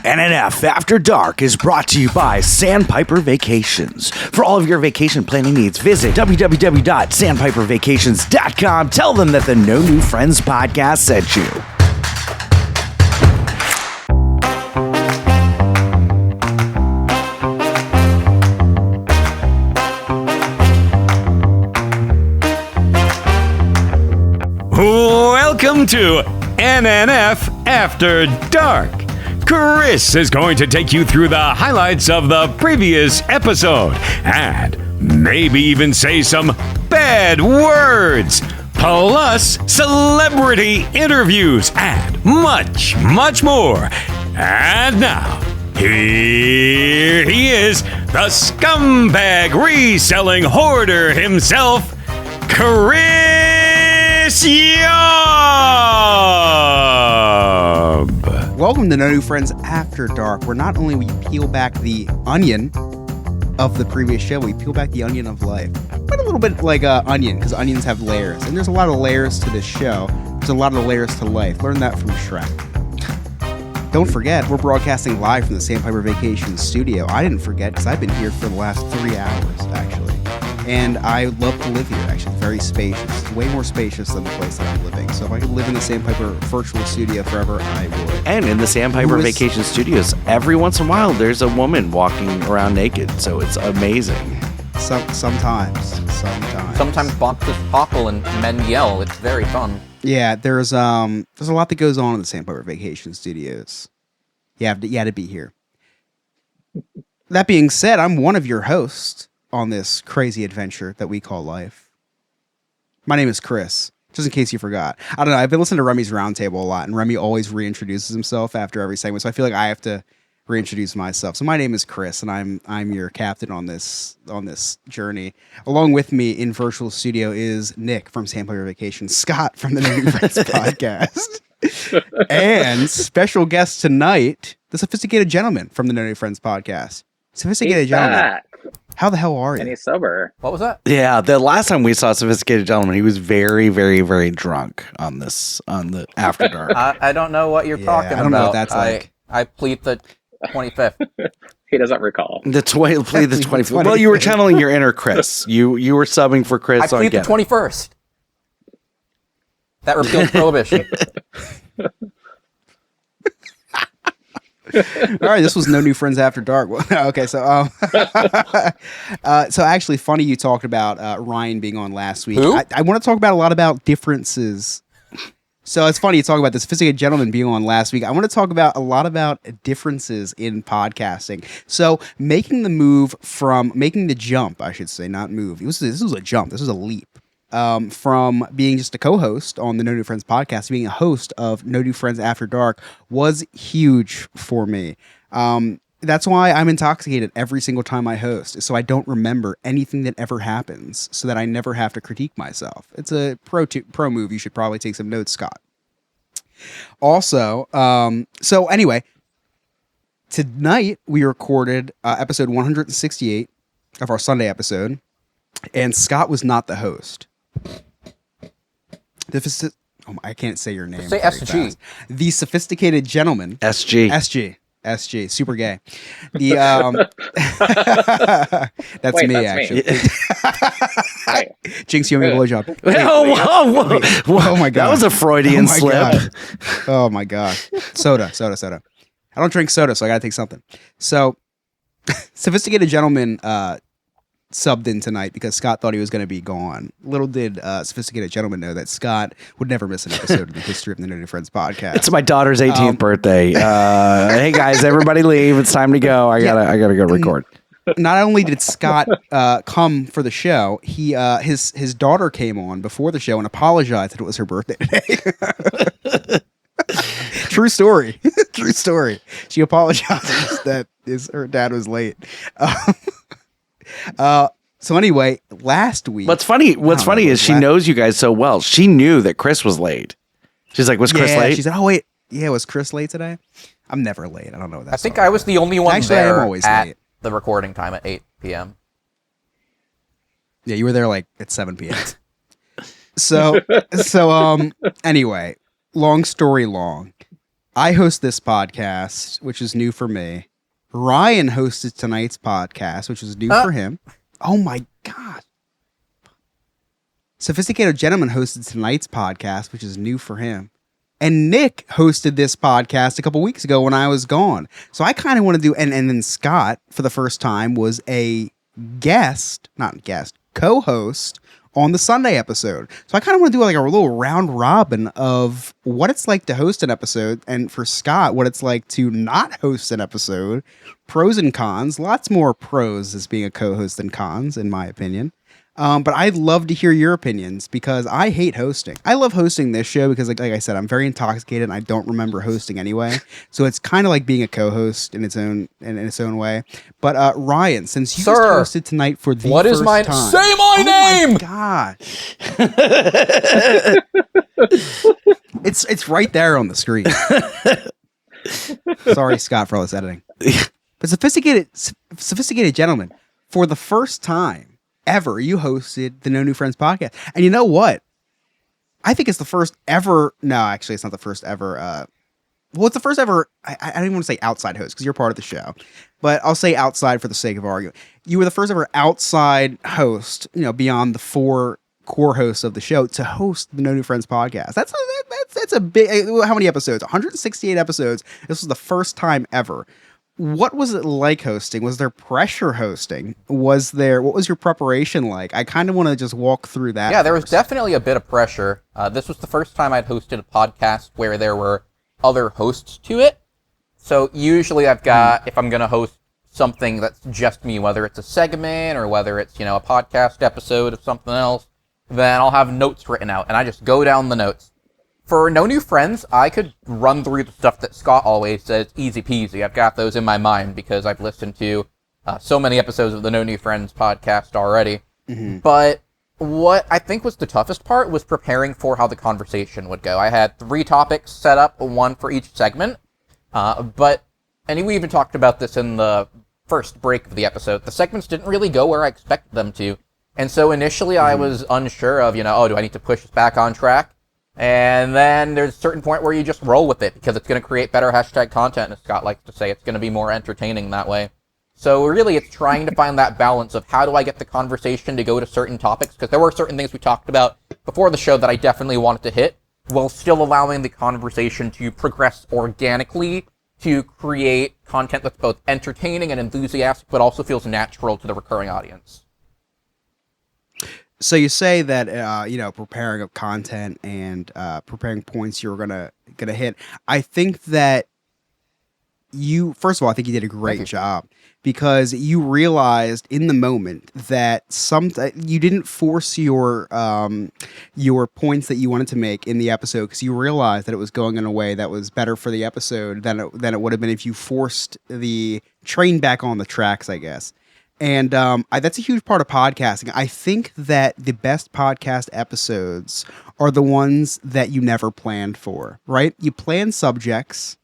NNF After Dark is brought to you by Sandpiper Vacations. For all of your vacation planning needs, visit www.sandpipervacations.com. Tell them that the No New Friends podcast sent you. Welcome to NNF After Dark. Chris is going to take you through the highlights of the previous episode and maybe even say some bad words, plus celebrity interviews and much, much more. And now, here he is, the scumbag reselling hoarder himself, Chris Yob. Welcome to No New Friends After Dark, where not only we peel back the onion of the previous show, we peel back the onion of life. But a little bit like onion, because onions have layers. And there's a lot of layers to this show. There's a lot of layers to life. Learn that from Shrek. Don't forget, we're broadcasting live from the Sandpiper Vacations studio. I didn't forget, because I've been here for the last 3 hours, actually. And I love to live here, actually. It's very spacious. It's way more spacious than the place that I'm living. So if I could live in the Sandpiper virtual studio forever, I would. And in the Sandpiper Vacation Studios, every once in a while, there's a woman walking around naked. So it's amazing. Sometimes. Sometimes boxes topple and men yell. It's very fun. Yeah, there's a lot that goes on in the Sandpiper Vacation Studios. You had to be here. That being said, I'm one of your hosts on this crazy adventure that we call life. My name is Chris, just in case you forgot. I don't know, I've been listening to Remy's Roundtable a lot, and Remy always reintroduces himself after every segment, so I feel like I have to reintroduce myself. So my name is Chris, and I'm your captain on this journey. Along with me in virtual studio is Nick from Sandpiper Vacation, Scott from the No New Friends podcast, and special guest tonight, the Sophisticated Gentleman from the No New Friends podcast. Sophisticated Gentleman. Back. How the hell are you? And he's sober. What was that? Yeah, the last time we saw Sophisticated Gentleman, he was very, very, very drunk on the After Dark. I don't know what you're talking about. I don't know what that's like. I plead the 25th. He doesn't recall. The 25th. Well, you were channeling your inner Chris. You were subbing for Chris. I plead the 21st. That repeals prohibition. All right, this was No New Friends After Dark. Okay, so so actually, funny you talked about Ryan being on last week. Who? I want to talk about a lot about differences. So it's funny you talk about the Sophisticated Gentleman being on last week. I want to talk about a lot about differences in podcasting. So making the jump, I should say, not move. This was a jump. This was a leap. From being just a co-host on the No New Friends podcast, being a host of No New Friends After Dark was huge for me. That's why I'm intoxicated every single time I host, so I don't remember anything that ever happens, so that I never have to critique myself. It's a pro move. You should probably take some notes, Scott. Also, so anyway, tonight we recorded episode 168 of our Sunday episode, and Scott was not the host. I can't say your name. Say SG. Fast. The Sophisticated Gentleman. SG. Super gay. The that's Wait, me, that's actually. Hey. Jinx, you owe me a blowjob. Whoa. Oh my god. That was a Freudian slip. God. Oh my god. Soda. I don't drink soda, so I gotta take something. So Sophisticated Gentleman subbed in tonight because Scott thought he was going to be gone. Little did Sophisticated Gentleman know that Scott would never miss an episode in the history of the No New Friends podcast. It's my daughter's 18th birthday. Hey guys, everybody leave. It's time to go. I gotta go record. Not only did Scott come for the show, his daughter came on before the show and apologized that it was her birthday today. True story. She apologized that her dad was late. So anyway, last week. What's funny is she knows you guys so well. She knew that Chris was late. She's like, was Chris late? She said, oh wait, yeah, was Chris late today? I'm never late. I don't know what that's I think I was the only one Actually, there I am always at late. the recording time at 8 p.m. Yeah, you were there like at 7 p.m. So anyway, long story long. I host this podcast, which is new for me. Ryan hosted tonight's podcast, which is new for him. Oh my God. Sophisticated Gentleman hosted tonight's podcast, which is new for him. And Nick hosted this podcast a couple weeks ago when I was gone. So I kind of want to do, and then Scott, for the first time, was a co-host on the Sunday episode. So I kind of want to do like a little round robin of what it's like to host an episode, and for Scott, what it's like to not host an episode, pros and cons. Lots more pros as being a co-host than cons, in my opinion. But I'd love to hear your opinions because I hate hosting. I love hosting this show because, like I said, I'm very intoxicated and I don't remember hosting anyway. So it's kind of like being a co-host in its own way. But Ryan, since you just hosted tonight for the what first is my time, say my name? My God, it's right there on the screen. Sorry, Scott, for all this editing. But sophisticated gentleman, for the first time ever, you hosted the No New Friends podcast. And you know what? I think it's the first ever. No, actually, it's not the first ever. Well, it's the first ever. I don't even want to say outside host because you're part of the show, but I'll say outside for the sake of argument. You were the first ever outside host, beyond the 4 core hosts of the show, to host the No New Friends podcast. That's a big. How many episodes? 168 episodes. This was the first time ever. What was it like hosting? Was there pressure hosting? What was your preparation like? I kind of want to just walk through that. Yeah, there was definitely a bit of pressure. This was the first time I'd hosted a podcast where there were other hosts to it. So usually I've got, if I'm going to host something that's just me, whether it's a segment or whether it's, a podcast episode of something else, then I'll have notes written out and I just go down the notes. For No New Friends, I could run through the stuff that Scott always says, easy peasy. I've got those in my mind because I've listened to so many episodes of the No New Friends podcast already. Mm-hmm. But what I think was the toughest part was preparing for how the conversation would go. I had 3 topics set up, 1 for each segment. And we even talked about this in the first break of the episode. The segments didn't really go where I expected them to. And so initially I was unsure of, do I need to push this back on track? And then there's a certain point where you just roll with it because it's going to create better hashtag content, as Scott likes to say. It's going to be more entertaining that way. So really, it's trying to find that balance of how do I get the conversation to go to certain topics, because there were certain things we talked about before the show that I definitely wanted to hit, while still allowing the conversation to progress organically to create content that's both entertaining and enthusiastic, but also feels natural to the recurring audience. So you say that preparing of content and preparing points you're gonna hit. I think that first of all, I think you did a great job because you realized in the moment that you didn't force your points that you wanted to make in the episode because you realized that it was going in a way that was better for the episode than it would have been if you forced the train back on the tracks, I guess. And that's a huge part of podcasting. I think that the best podcast episodes are the ones that you never planned for, right? You plan subjects,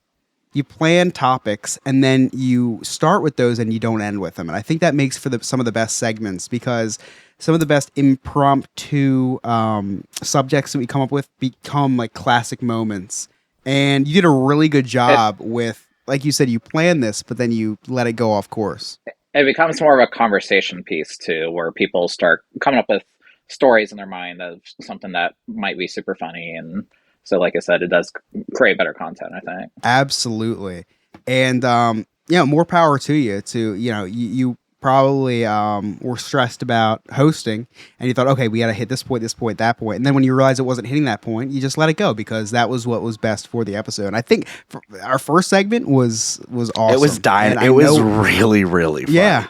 you plan topics, and then you start with those and you don't end with them. And I think that makes for some of the best segments because some of the best impromptu subjects that we come up with become like classic moments. And you did a really good job with, like you said, you planned this, but then you let it go off course. It becomes more of a conversation piece too, where people start coming up with stories in their mind of something that might be super funny. And so, like I said, it does create better content, I think. Absolutely. And, more power to you you probably were stressed about hosting and you thought, okay, we got to hit this point, that point. And then when you realized it wasn't hitting that point, you just let it go because that was what was best for the episode. And I think our first segment was awesome. It was dying. It was really, really fun. Yeah.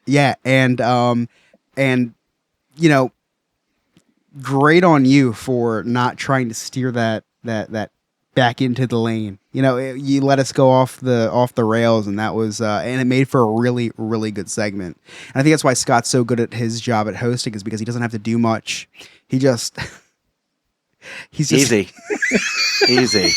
Yeah. And great on you for not trying to steer that back into the lane. You let us go off the rails, and that was and it made for a really, really good segment. And I think that's why Scott's so good at his job at hosting is because he doesn't have to do much. He's just easy. Easy.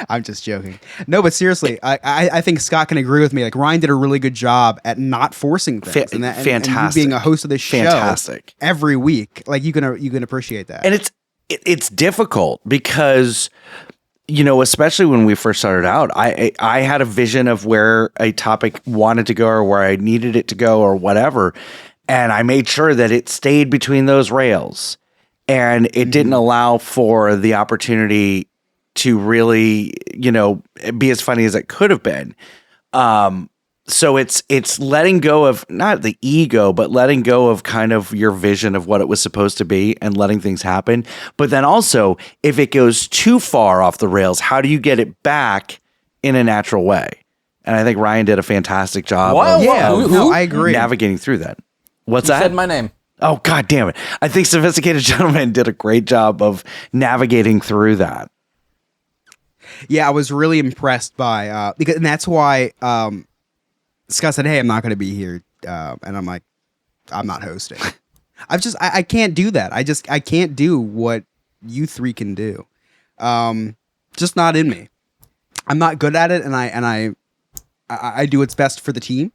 I'm just joking. No, but seriously, I think Scott can agree with me. Like Ryan did a really good job at not forcing things. Fantastic. And you being a host of this show Fantastic. every week, like you can appreciate that. And it's difficult because, especially when we first started out, I had a vision of where a topic wanted to go or where I needed it to go or whatever. And I made sure that it stayed between those rails, and it didn't allow for the opportunity to really, be as funny as it could have been. So it's letting go of not the ego, but letting go of kind of your vision of what it was supposed to be and letting things happen. But then also, if it goes too far off the rails, how do you get it back in a natural way? And I think Ryan did a fantastic job no, I agree. navigating through that. What's You that? said my name. Oh, God damn it. I think Sophisticated Gentleman did a great job of navigating through that. Yeah, I was really impressed by and that's why Scott said, "Hey, I'm not going to be here," and I'm like, "I'm not hosting." I can't do that. I can't do what you three can do. Just not in me. I'm not good at it, and I do what's best for the team.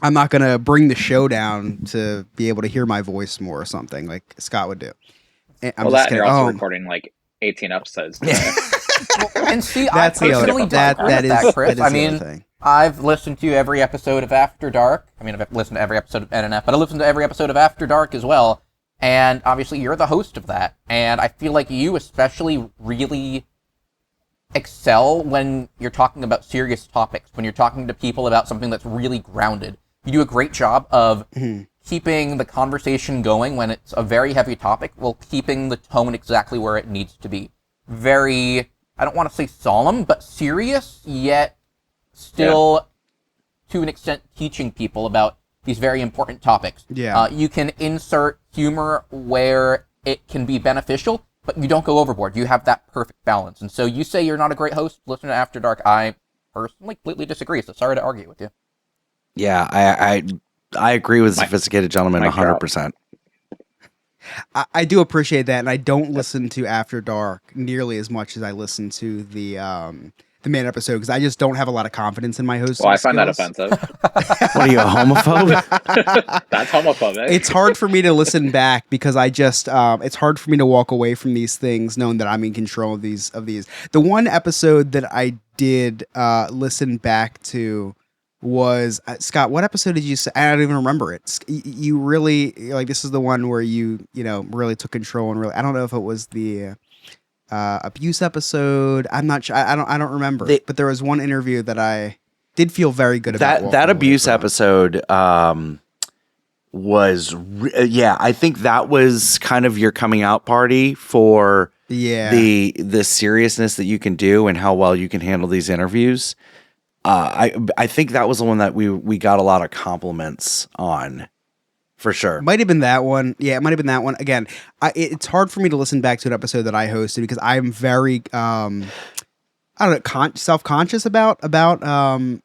I'm not going to bring the show down to be able to hear my voice more or something like Scott would do. You're also recording like 18 episodes. And see, That's I personally disagree with that, Chris. I mean, I've listened to every episode of After Dark. I mean, I've listened to every episode of NNF, but I listened to every episode of After Dark as well. And obviously, you're the host of that. And I feel like you especially really excel when you're talking about serious topics, when you're talking to people about something that's really grounded. You do a great job of keeping the conversation going when it's a very heavy topic, while keeping the tone exactly where it needs to be. Very, I don't want to say solemn, but serious, yet still, to an extent, teaching people about these very important topics. Yeah. You can insert humor where it can be beneficial, but you don't go overboard. You have that perfect balance. And so you say you're not a great host, listen to After Dark. I personally completely disagree, so sorry to argue with you. Yeah, I agree with Sophisticated Gentleman 100%. I do appreciate that, and I don't listen to After Dark nearly as much as I listen to the main episode because I just don't have a lot of confidence in my hosting. Well, I find that skills. offensive. What are you, a homophobe? That's homophobic. It's hard for me to listen back because I just it's hard for me to walk away from these things knowing that I'm in control of these. The one episode that I did listen back to was Scott. What episode did you say? I don't even remember it. You really like this is the one where you really took control and really. I don't know if it was the abuse episode. I'm not sure. I don't remember. But there was one interview that I did feel very good about. That abuse episode was I think that was kind of your coming out party for the seriousness that you can do and how well you can handle these interviews. I think that was the one that we got a lot of compliments on, for sure. Might have been that one. Yeah, it might have been that one. Again, it's hard for me to listen back to an episode that I hosted because I'm very, I don't know, self-conscious about I don't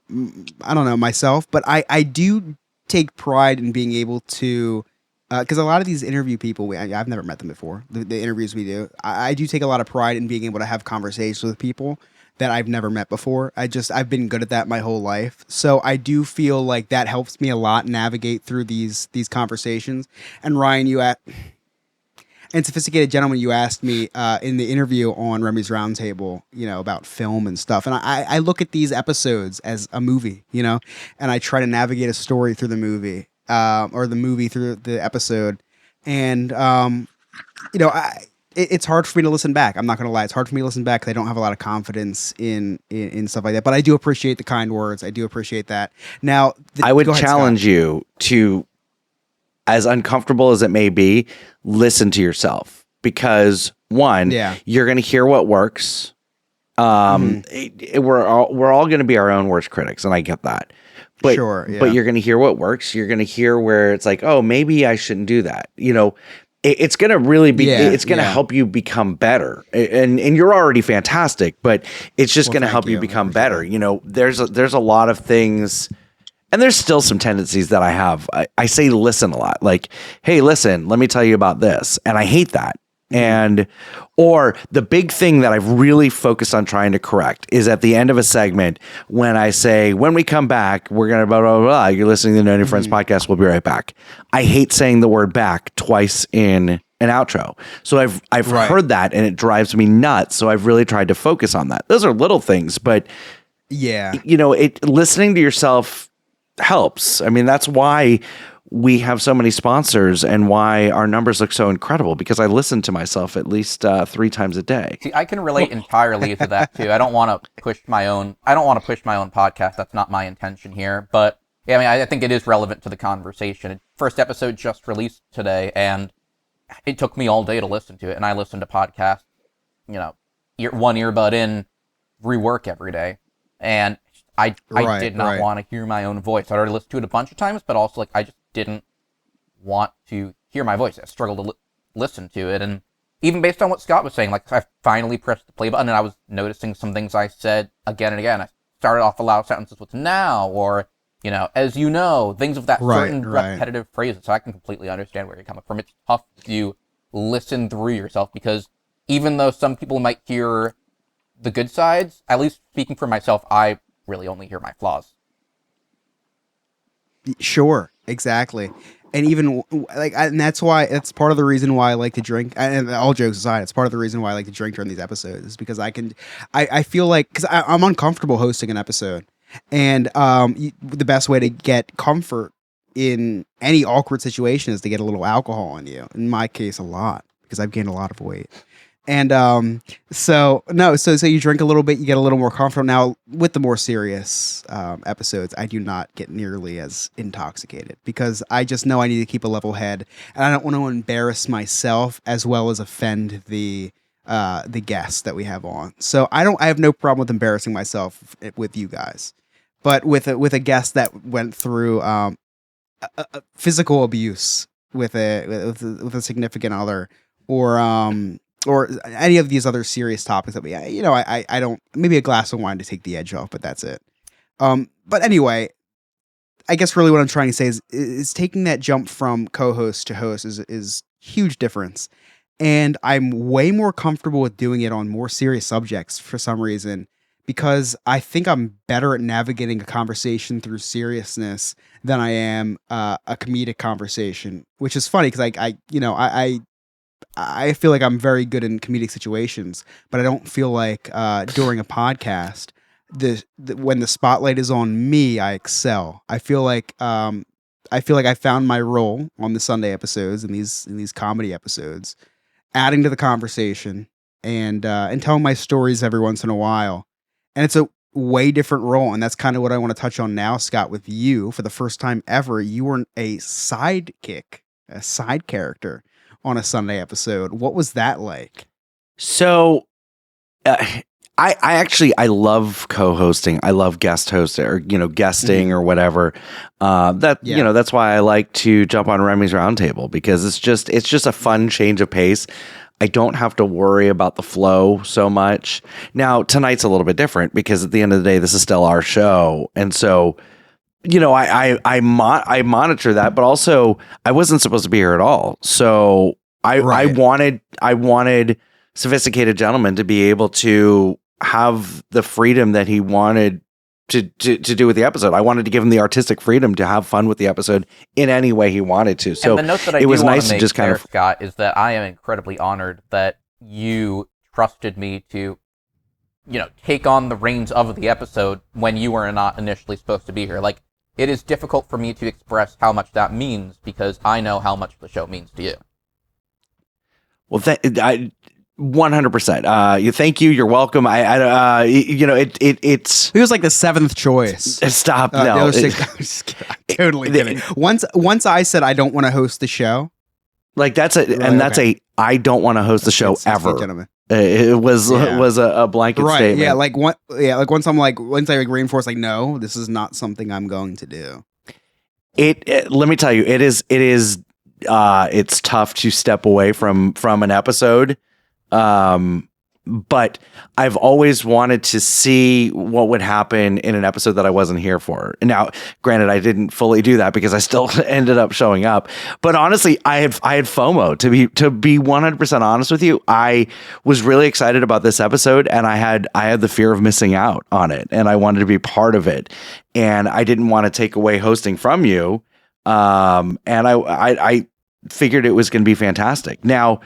know, myself. But I do take pride in being able to, because a lot of these interview people, I've never met them before. The interviews we do, I do take a lot of pride in being able to have conversations with people that I've never met before. I've been good at that my whole life. So I do feel like that helps me a lot navigate through these conversations. And Ryan, and Sophisticated Gentleman, you asked me in the interview on Remy's Roundtable, about film and stuff. And I look at these episodes as a movie, and I try to navigate a story through the movie or the movie through the episode. And, it's hard for me to listen back. I'm not going to lie. It's hard for me to listen back because I don't have a lot of confidence in stuff like that. But I do appreciate the kind words. I do appreciate that. Now, I would challenge you to, as uncomfortable as it may be, listen to yourself. Because, one, you're going to hear what works. We're all going to be our own worst critics, and I get that. But, but you're going to hear what works. You're going to hear where it's like, oh, maybe I shouldn't do that. It's going to really be, it's going to help you become better. And you're already fantastic, but it's just going to help you become better. There's a lot of things, and there's still some tendencies that I have. I say listen a lot, like, hey, listen, let me tell you about this. And I hate that. Or the big thing that I've really focused on trying to correct is at the end of a segment when I say, when we come back, we're going to blah, blah, blah. You're listening to the No New Friends podcast. We'll be right back. I hate saying the word back twice in an outro. So I've Right. heard that and it drives me nuts. So I've really tried to focus on that. Those are little things, but Yeah. listening to yourself helps. I mean, that's why we have so many sponsors and why our numbers look so incredible, because I listen to myself at least 3 times a day. See, I can relate entirely to that too. I don't want to push my own podcast. That's not my intention here. But yeah, I mean, I think it is relevant to the conversation. First episode just released today, and it took me all day to listen to it. And I listen to podcasts, one earbud in, rework every day. And I did not want to hear my own voice. I'd already listened to it a bunch of times, but also I just didn't want to hear my voice. I struggled to listen to it. And even based on what Scott was saying, I finally pressed the play button and I was noticing some things I said again and again. I started off a lot of sentences with now, or, as you know, things of that certain repetitive phrases. So I can completely understand where you're coming from. It's tough to listen through yourself, because even though some people might hear the good sides, at least speaking for myself, I really only hear my flaws. Sure, exactly. And even and that's part of the reason why I like to drink. And all jokes aside, it's part of the reason why I like to drink during these episodes, is because I feel like, because I'm uncomfortable hosting an episode, and the best way to get comfort in any awkward situation is to get a little alcohol on you. In my case, a lot, because I've gained a lot of weight. And so you drink a little bit, you get a little more comfortable. Now, with the more serious episodes, I do not get nearly as intoxicated, because I just know I need to keep a level head, and I don't want to embarrass myself as well as offend the guests that we have on. So I have no problem with embarrassing myself with you guys, but with a guest that went through physical abuse with a significant other, or any of these other serious topics that I don't, maybe a glass of wine to take the edge off, but that's it. But anyway, I guess really what I'm trying to say is taking that jump from co-host to host is huge difference. And I'm way more comfortable with doing it on more serious subjects for some reason, because I think I'm better at navigating a conversation through seriousness than I am a comedic conversation, which is funny, because I feel like I'm very good in comedic situations, but I don't feel like during a podcast, when the spotlight is on me, I excel. I feel like I found my role on the Sunday episodes and these comedy episodes, adding to the conversation and telling my stories every once in a while. And it's a way different role, and that's kind of what I want to touch on now, Scott. With you, for the first time ever, you were a sidekick, a side character on a Sunday episode. What was that like? So I love co-hosting. I love guest hosting, or guesting, or whatever. That's why I like to jump on Remy's Roundtable, because it's just a fun change of pace. I don't have to worry about the flow so much. Now, tonight's a little bit different, because at the end of the day, this is still our show, and so I monitor that, but also I wasn't supposed to be here at all. So I wanted Sophisticated Gentleman to be able to have the freedom that he wanted to do with the episode. I wanted to give him the artistic freedom to have fun with the episode in any way he wanted to. So and the note that I it was do nice to to just kind of, Scott, is that I am incredibly honored that you trusted me to, take on the reins of the episode when you were not initially supposed to be here. Like, it is difficult for me to express how much that means, because I know how much the show means to you. Well, 100%. You thank you. You're welcome. It's He was like the seventh choice. Stop. The No, other six, I'm totally kidding. Once I said I don't want to host the show, like that's I don't want to host the show ever. Gentlemen. It was a blanket statement. Yeah. Once I reinforce, no, this is not something I'm going to do. It let me tell you, it is it's tough to step away from an episode. But I've always wanted to see what would happen in an episode that I wasn't here for. Now, granted, I didn't fully do that because I still ended up showing up. But honestly, I had FOMO, to be 100% honest with you. I was really excited about this episode, and I had the fear of missing out on it, and I wanted to be part of it, and I didn't want to take away hosting from you. And I figured it was going to be fantastic. Now,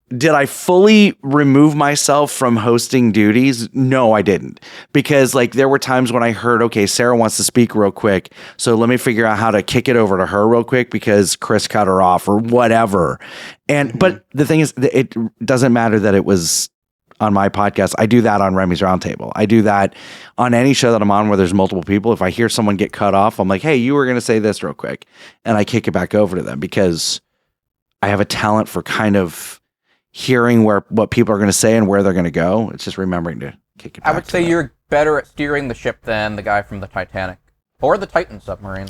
did I fully remove myself from hosting duties? No, I didn't. Because like there were times when I heard, okay, Sarah wants to speak real quick. So let me figure out how to kick it over to her real quick because Chris cut her off or whatever. And, but the thing is, it doesn't matter that it was on my podcast. I do that on Remy's Roundtable. I do that on any show that I'm on where there's multiple people. If I hear someone get cut off, I'm like, hey, you were going to say this real quick. And I kick it back over to them because I have a talent for kind of hearing what people are going to say and where they're going to go. It's just remembering to kick it back. I would say you're better at steering the ship than the guy from the Titanic or the Titan submarine.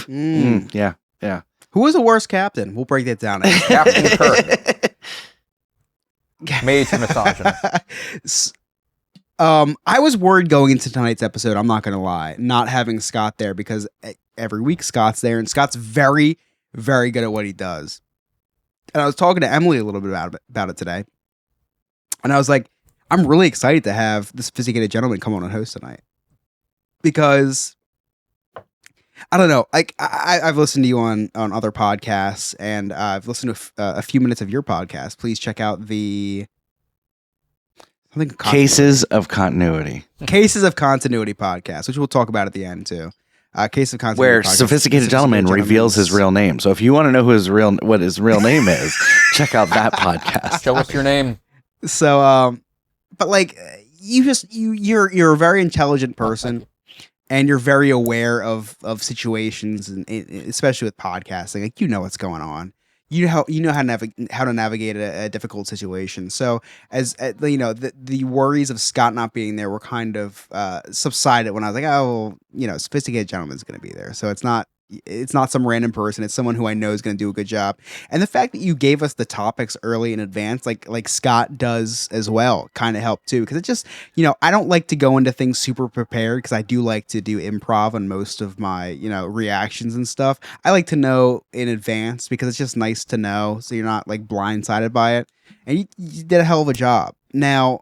Yeah. Who was the worst captain? We'll break that down. Captain Kirk. Made to misogynist. I was worried going into tonight's episode, I'm not going to lie, not having Scott there because every week Scott's there and Scott's very, very good at what he does. And I was talking to Emily a little bit about it today. And I was like, I'm really excited to have the Sophisticated Gentleman come on and host tonight. Because, I don't know, like I've listened to you on other podcasts and I've listened to a few minutes of your podcast. Please check out the... Cases of Continuity podcast, which we'll talk about at the end too. Case of Continuity where podcast, Sophisticated Gentleman reveals his real name. So if you want to know what his real name is, check out that podcast. Show us your name. So, but like you're a very intelligent person, and you're very aware of situations, and especially with podcasting, like you know what's going on. You know how to navigate a difficult situation. So as the worries of Scott not being there were kind of subsided when I was like, oh, well, Sophisticated Gentleman's going to be there. So it's not some random person. It's someone who I know is going to do a good job. And the fact that you gave us the topics early in advance, like Scott does as well, kind of helped too. Because it just, I don't like to go into things super prepared because I do like to do improv on most of my, reactions and stuff. I like to know in advance because it's just nice to know so you're not like blindsided by it. And you did a hell of a job. Now,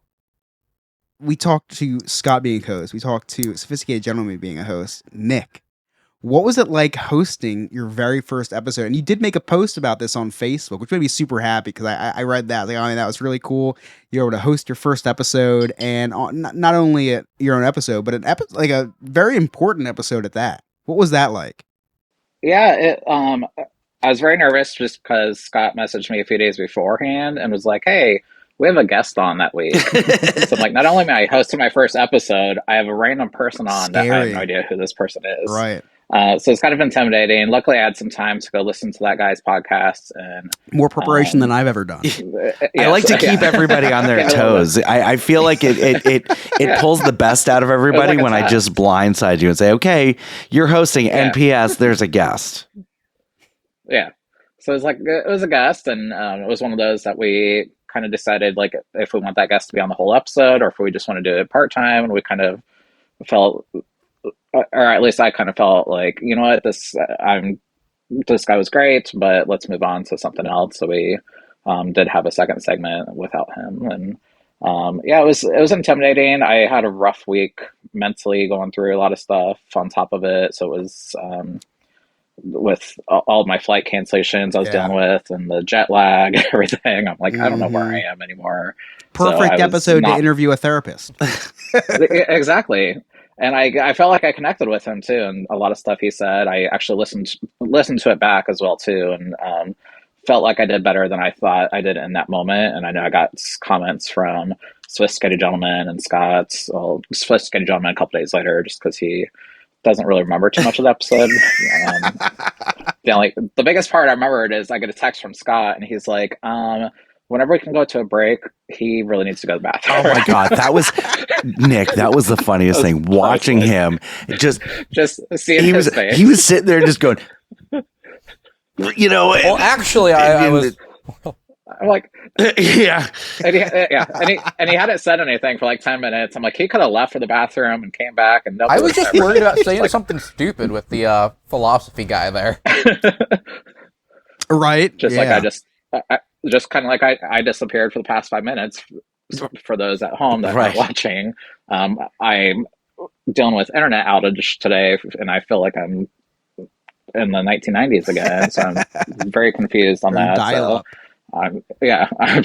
we talked to Scott being a host. We talked to Sophisticated Gentleman being a host. Nick, what was it like hosting your very first episode? And you did make a post about this on Facebook, which made me super happy because I read that. Like, that was really cool. You were able to host your first episode, and not only your own episode, but like a very important episode at that. What was that like? Yeah, I was very nervous just because Scott messaged me a few days beforehand and was like, "Hey, we have a guest on that week." So I'm like, not only am I hosting my first episode, I have a random person on that I have no idea who this person is. Right. So it's kind of intimidating. Luckily, I had some time to go listen to that guy's podcast and more preparation than I've ever done. I like to keep everybody on their toes. I feel like it pulls the best out of everybody when I just blindside you and say, "Okay, you're hosting." NPS, there's a guest. Yeah. So it was a guest, and it was one of those that we kind of decided like if we want that guest to be on the whole episode or if we just want to do it part time, and we kind of felt. Or at least I kind of felt like, you know what, this guy was great, but let's move on to something else. So we did have a second segment without him, and it was intimidating. I had a rough week mentally going through a lot of stuff on top of it. So it was with all of my flight cancellations I was dealing with and the jet lag, everything. I'm like, I don't know where I am anymore. Perfect episode to interview a therapist. Exactly. And I felt like I connected with him too, and a lot of stuff he said, I actually listened to it back as well too, and felt like I did better than I thought I did in that moment. And I know I got comments from Sophisticated Gentleman and Scott's, Sophisticated Gentleman a couple days later, just because he doesn't really remember too much of the episode. The biggest part I remembered is I get a text from Scott, and he's like, whenever we can go to a break, he really needs to go to the bathroom. Oh my God. That was Nick. That was the funniest thing. Watching him just seeing his face. He was sitting there just going, Well, actually, I was. I'm like, yeah. And he hadn't said anything for like 10 minutes. I'm like, he could have left for the bathroom and came back. And I was just worried about saying something stupid with the philosophy guy there. Right. Just like just kind of like I disappeared for the past 5 minutes for those at home that are watching. I'm dealing with internet outage today, and I feel like I'm in the 1990s again. So I'm very confused on that. So I'm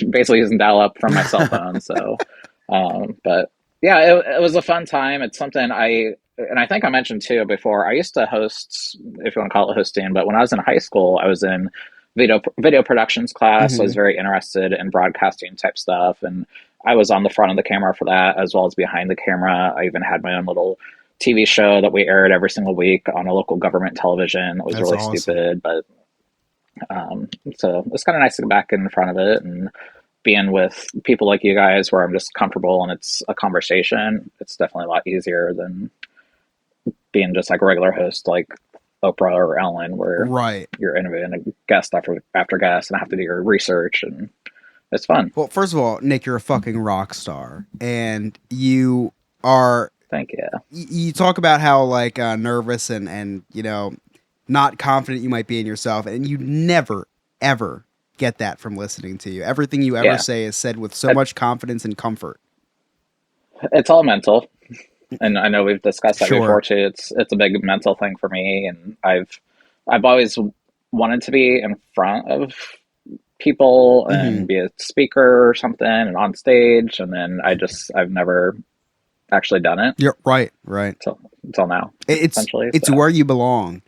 basically using dial-up from my cell phone. So, but yeah, it was a fun time. It's something and I think I mentioned too before, I used to host, if you want to call it hosting, but when I was in high school, I was in video productions class. So I was very interested in broadcasting type stuff. And I was on the front of the camera for that, as well as behind the camera. I even had my own little TV show that we aired every single week on a local government television. It was really awesome. stupid, but so it's kind of nice to get back in front of it and being with people like you guys where I'm just comfortable and it's a conversation. It's definitely a lot easier than being just like a regular host like Oprah or Ellen, where you're interviewing a guest after guest and have to do your research, and it's fun. Well, first of all, Nick, you're a fucking rock star, and you are. Thank you. You talk about how like nervous and you know not confident you might be in yourself, and you never ever get that from listening to you. Everything you ever say is said with so much confidence and comfort. It's all mental. And I know we've discussed that before too. It's a big mental thing for me, and I've always wanted to be in front of people and be a speaker or something and on stage, and then I've never actually done it. You're right. Until now, it's where you belong.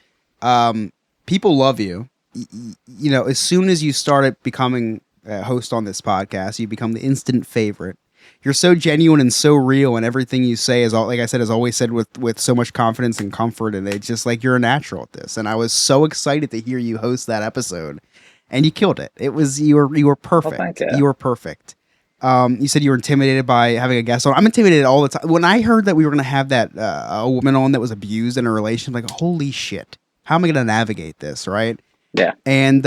People love you. You know, as soon as you started becoming a host on this podcast, you become the instant favorite. You're so genuine and so real, and everything you say is all, like I said, is always said with so much confidence and comfort, and it's just like you're a natural at this. And I was so excited to hear you host that episode, and you killed it. It was you were perfect. Well, thank you. You were perfect. You said you were intimidated by having a guest on. I'm intimidated all the time. When I heard that we were going to have that a woman on that was abused in a relationship, like holy shit, how am I going to navigate this, right? Yeah. And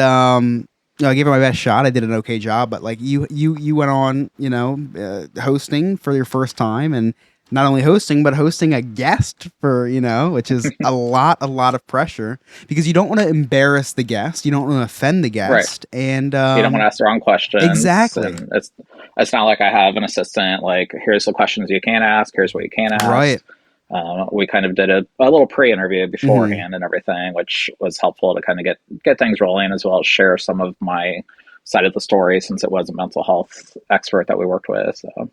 you know, I gave it my best shot. I did an okay job, but like you went on, you know, hosting for your first time, and not only hosting, but hosting a guest for, you know, which is a lot of pressure because you don't want to embarrass the guest, you don't want to offend the guest, and you don't want to ask the wrong questions. Exactly. And it's not like I have an assistant. Like, here's the questions you can ask. Here's what you can ask. Right. We kind of did a little pre-interview beforehand and everything, which was helpful to kind of get things rolling, as well as share some of my side of the story, since it was a mental health expert that we worked with. So.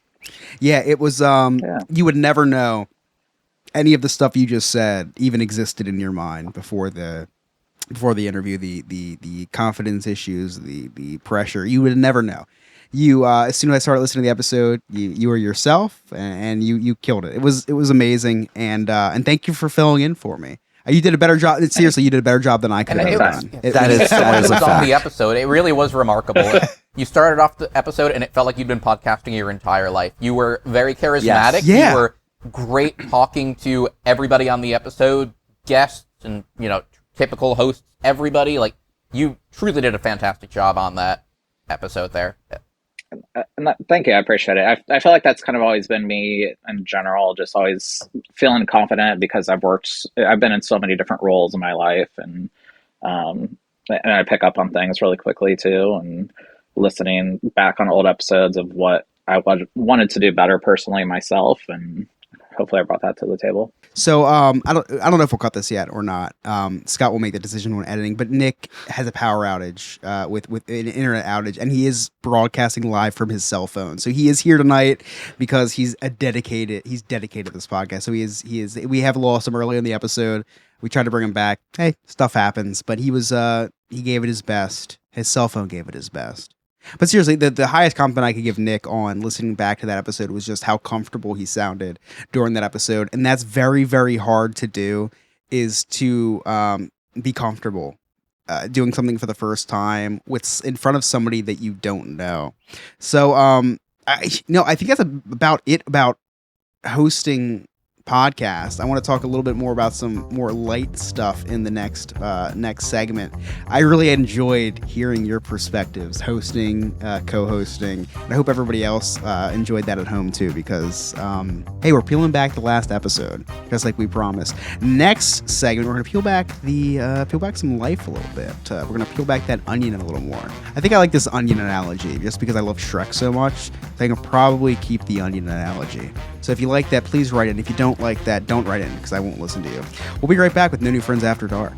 Yeah, it was. You would never know any of the stuff you just said even existed in your mind before the interview. The confidence issues, the pressure. You would never know. You as soon as I started listening to the episode, you were yourself, and you killed it. It was amazing, and thank you for filling in for me. You did a better job. Seriously, you did a better job than I could have done. That is on the episode. It really was remarkable. You started off the episode, and it felt like you'd been podcasting your entire life. You were very charismatic. Yes. Yeah. You were great talking to everybody on the episode, guests, and you know, typical hosts. Everybody, like, you truly did a fantastic job on that episode there. Thank you. I appreciate it. I feel like that's kind of always been me in general, just always feeling confident because I've been in so many different roles in my life, and I pick up on things really quickly too, and listening back on old episodes of what I wanted to do better personally myself, and hopefully I brought that to the table. So I don't know if we'll cut this yet or not. Scott will make the decision when editing, but Nick has a power outage with an internet outage, and he is broadcasting live from his cell phone. So he is here tonight because he's dedicated to this podcast. So he is. We have lost him early in the episode. We tried to bring him back. Hey, stuff happens, but he gave it his best. His cell phone gave it his best. But seriously, the highest compliment I could give Nick on listening back to that episode was just how comfortable he sounded during that episode. And that's very, very hard to do, is to be comfortable doing something for the first time in front of somebody that you don't know. So I think that's about it about hosting podcast. I want to talk a little bit more about some more light stuff in the next segment. I really enjoyed hearing your perspectives, hosting, co-hosting, and I hope everybody else enjoyed that at home too, because hey, we're peeling back the last episode just like we promised. Next segment, we're going to peel back some life a little bit. We're going to peel back that onion a little more. I think I like this onion analogy just because I love Shrek so much. I can probably keep the onion analogy. So if you like that, please write in. If you don't like that, don't write in because I won't listen to you. We'll be right back with No New Friends After Dark.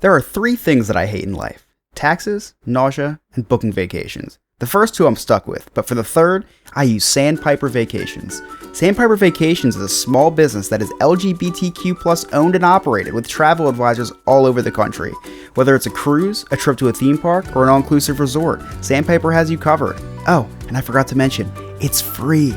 There are 3 things that I hate in life: taxes, nausea, and booking vacations. The first 2 I'm stuck with, but for the third, I use Sandpiper Vacations. Sandpiper Vacations is a small business that is LGBTQ+ owned and operated with travel advisors all over the country. Whether it's a cruise, a trip to a theme park, or an all-inclusive resort, Sandpiper has you covered. Oh, and I forgot to mention, it's free.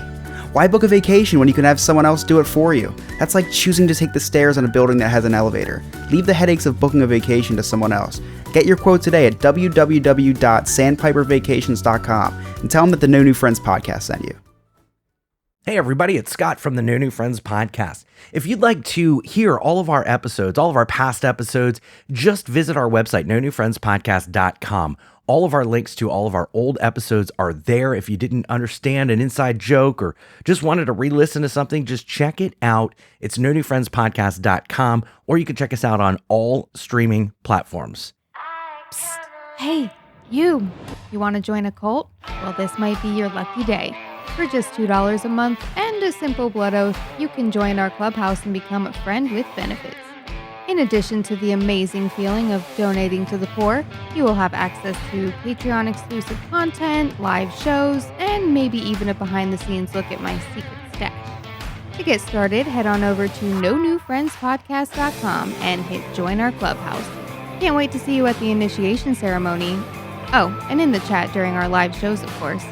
Why book a vacation when you can have someone else do it for you? That's like choosing to take the stairs in a building that has an elevator. Leave the headaches of booking a vacation to someone else. Get your quote today at www.sandpipervacations.com and tell them that the No New Friends podcast sent you. Hey everybody, it's Scott from the No New Friends podcast. If you'd like to hear all of our episodes, all of our past episodes, just visit our website, nonewfriendspodcast.com. All of our links to all of our old episodes are there. If you didn't understand an inside joke or just wanted to re-listen to something, just check it out. It's nonewfriendspodcast.com, or you can check us out on all streaming platforms. Psst. Hey, you want to join a cult? Well, this might be your lucky day. For just $2 a month and a simple blood oath, you can join our clubhouse and become a friend with benefits. In addition to the amazing feeling of donating to the poor, you will have access to Patreon exclusive content, live shows, and maybe even a behind-the-scenes look at my secret stash. To get started, head on over to nonewfriendspodcast.com and hit join our clubhouse. Can't wait to see you at the initiation ceremony. Oh, and in the chat during our live shows, of course.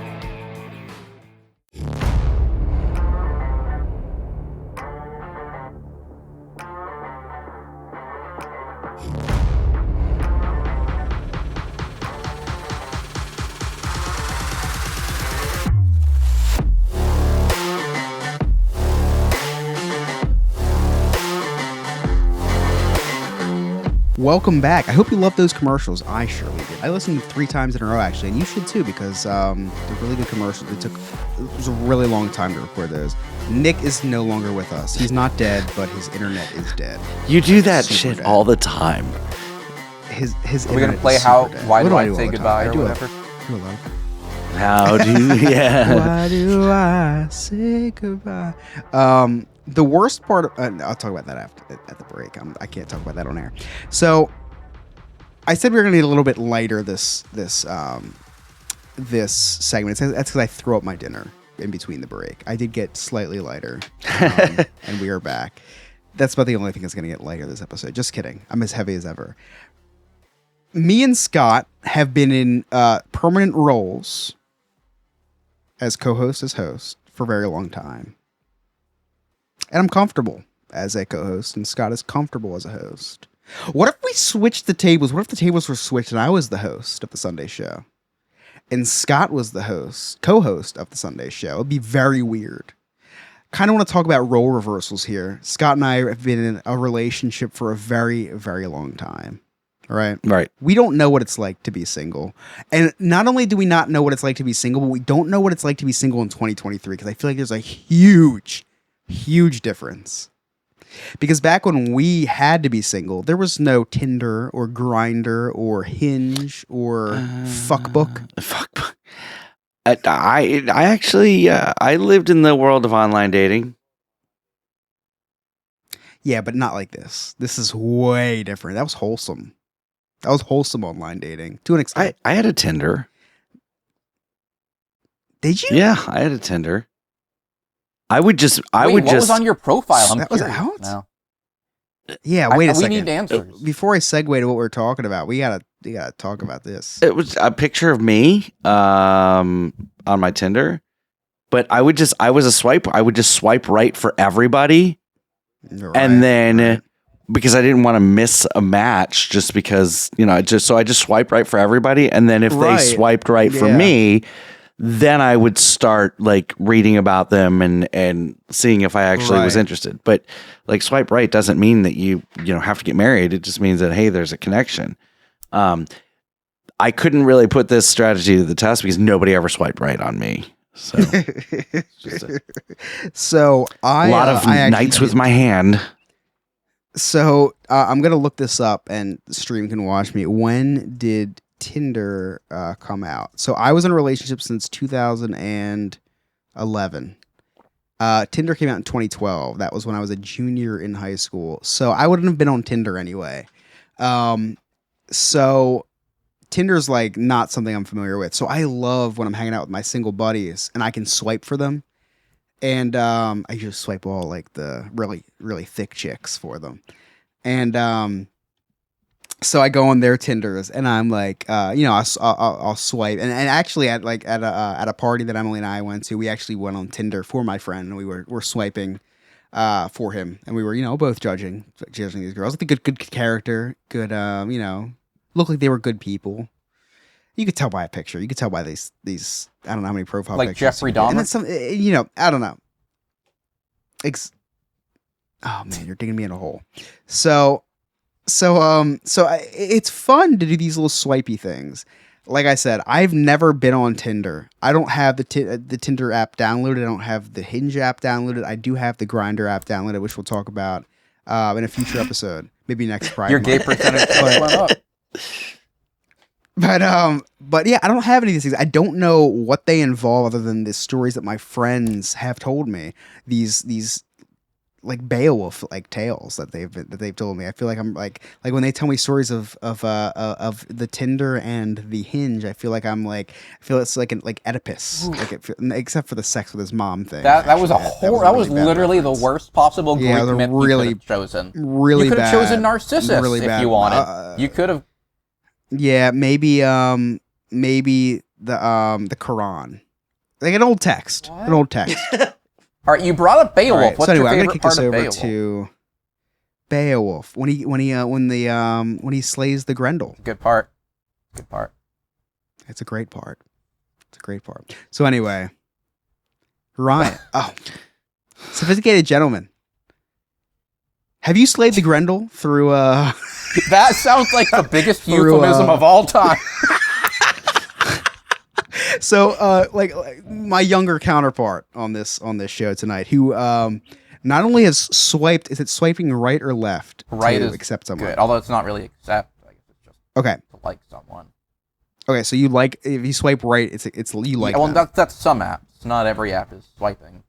Welcome back. I hope you love those commercials. I surely did. I listened 3 times in a row, actually, and you should too, because they're really good commercials. It was a really long time to record those. Nick is no longer with us. He's not dead, but his internet is dead. You do that Super shit dead. all the time. His Are we gonna internet play is how? super dead. Why What do I do say all the goodbye time? or whatever? I do a lot. How do yeah. Why do I say goodbye? The worst part of, I'll talk about that at the break. I can't talk about that on air. So I said we were going to get a little bit lighter this segment. That's because I threw up my dinner in between the break. I did get slightly lighter, and we are back. That's about the only thing that's going to get lighter this episode. Just kidding. I'm as heavy as ever. Me and Scott have been in permanent roles as co-host, as host, for a very long time. And I'm comfortable as a co-host, and Scott is comfortable as a host. What if we switched the tables? What if the tables were switched and I was the host of the Sunday show? And Scott was the co-host of the Sunday show? It'd be very weird. Kind of want to talk about role reversals here. Scott and I have been in a relationship for a very, very long time. Right? Right. We don't know what it's like to be single. And not only do we not know what it's like to be single, but we don't know what it's like to be single in 2023, because I feel like there's a huge, huge difference. Because back when we had to be single, there was no Tinder or Grindr or Hinge or Fuckbook. Fuck. I actually I lived in the world of online dating. Yeah, but not like this. This is way different. That was wholesome. That was wholesome online dating to an extent. I had a Tinder. Did you? Yeah, I had a Tinder. I would just What was on your profile? I'm That was curious out? now. Yeah, wait a second. We need answers. Before I segue to what we're talking about, we gotta talk about this. It was a picture of me on my Tinder, but I would just swipe right for everybody, Right, and then right. because I didn't want to miss a match, just because I just swiped right for everybody, and then if Right. they swiped right for Yeah. me, then I would start like reading about them and seeing if I actually was Right. interested. But like swipe right doesn't mean that you have to get married. It just means that, hey, there's a connection. I couldn't really put this strategy to the test because nobody ever swiped right on me. So So a lot of I actually nights with did- my hand. So I'm gonna look this up, and the stream can watch me. When did Tinder come out? So I was in a relationship since 2011. Tinder came out in 2012. That was when I was a junior in high school. So I wouldn't have been on Tinder anyway. So Tinder's like not something I'm familiar with. So I love when I'm hanging out with my single buddies and I can swipe for them. And I just swipe all like the really, really thick chicks for them. And so I go on their Tinders and I'm like, I'll swipe. And actually at a party that Emily and I went to, we actually went on Tinder for my friend and we're swiping for him. And we were, both judging these girls. Like good character, good, looked like they were good people. You could tell by a picture. You could tell by these I don't know how many profile like pictures. Jeffrey Dahmer? And then some, I don't know. Oh man, you're digging me in a hole. So it's fun to do these little swipey things. Like I said, I've never been on Tinder. I don't have the Tinder app downloaded. I don't have the Hinge app downloaded. I do have the Grindr app downloaded, which we'll talk about in a future episode, maybe next Friday. Your gay percentage went up. But yeah, I don't have any of these things. I don't know what they involve other than the stories that my friends have told me. These like Beowulf like tales that they've told me. I feel like I'm like when they tell me stories of the Tinder and the Hinge. I feel it's like Oedipus, except for the sex with his mom thing. That was literally reference. the worst possible Greek myth you could have chosen. Really, you could have chosen Narcissus really if you wanted. You could have. Yeah, maybe the Quran, like an old text, What? an old text. All right, you brought up Beowulf. Right, What's so anyway, your I'm gonna favorite kick part this of over Beowulf? to Beowulf when he slays the Grendel. Good part. Good part. It's a great part. So anyway, Ryan. Sophisticated gentleman. Have you slayed the Grendel through That sounds like the biggest Through, euphemism of all time. So, like my younger counterpart on this show tonight, who not only has swiped, is it swiping right or left Right to is accept someone? good, although it's not really accept. I guess it's just Okay, to like someone. okay. So you like if you swipe right, it's you like. Yeah, well, them. that's some apps. Not every app is swiping.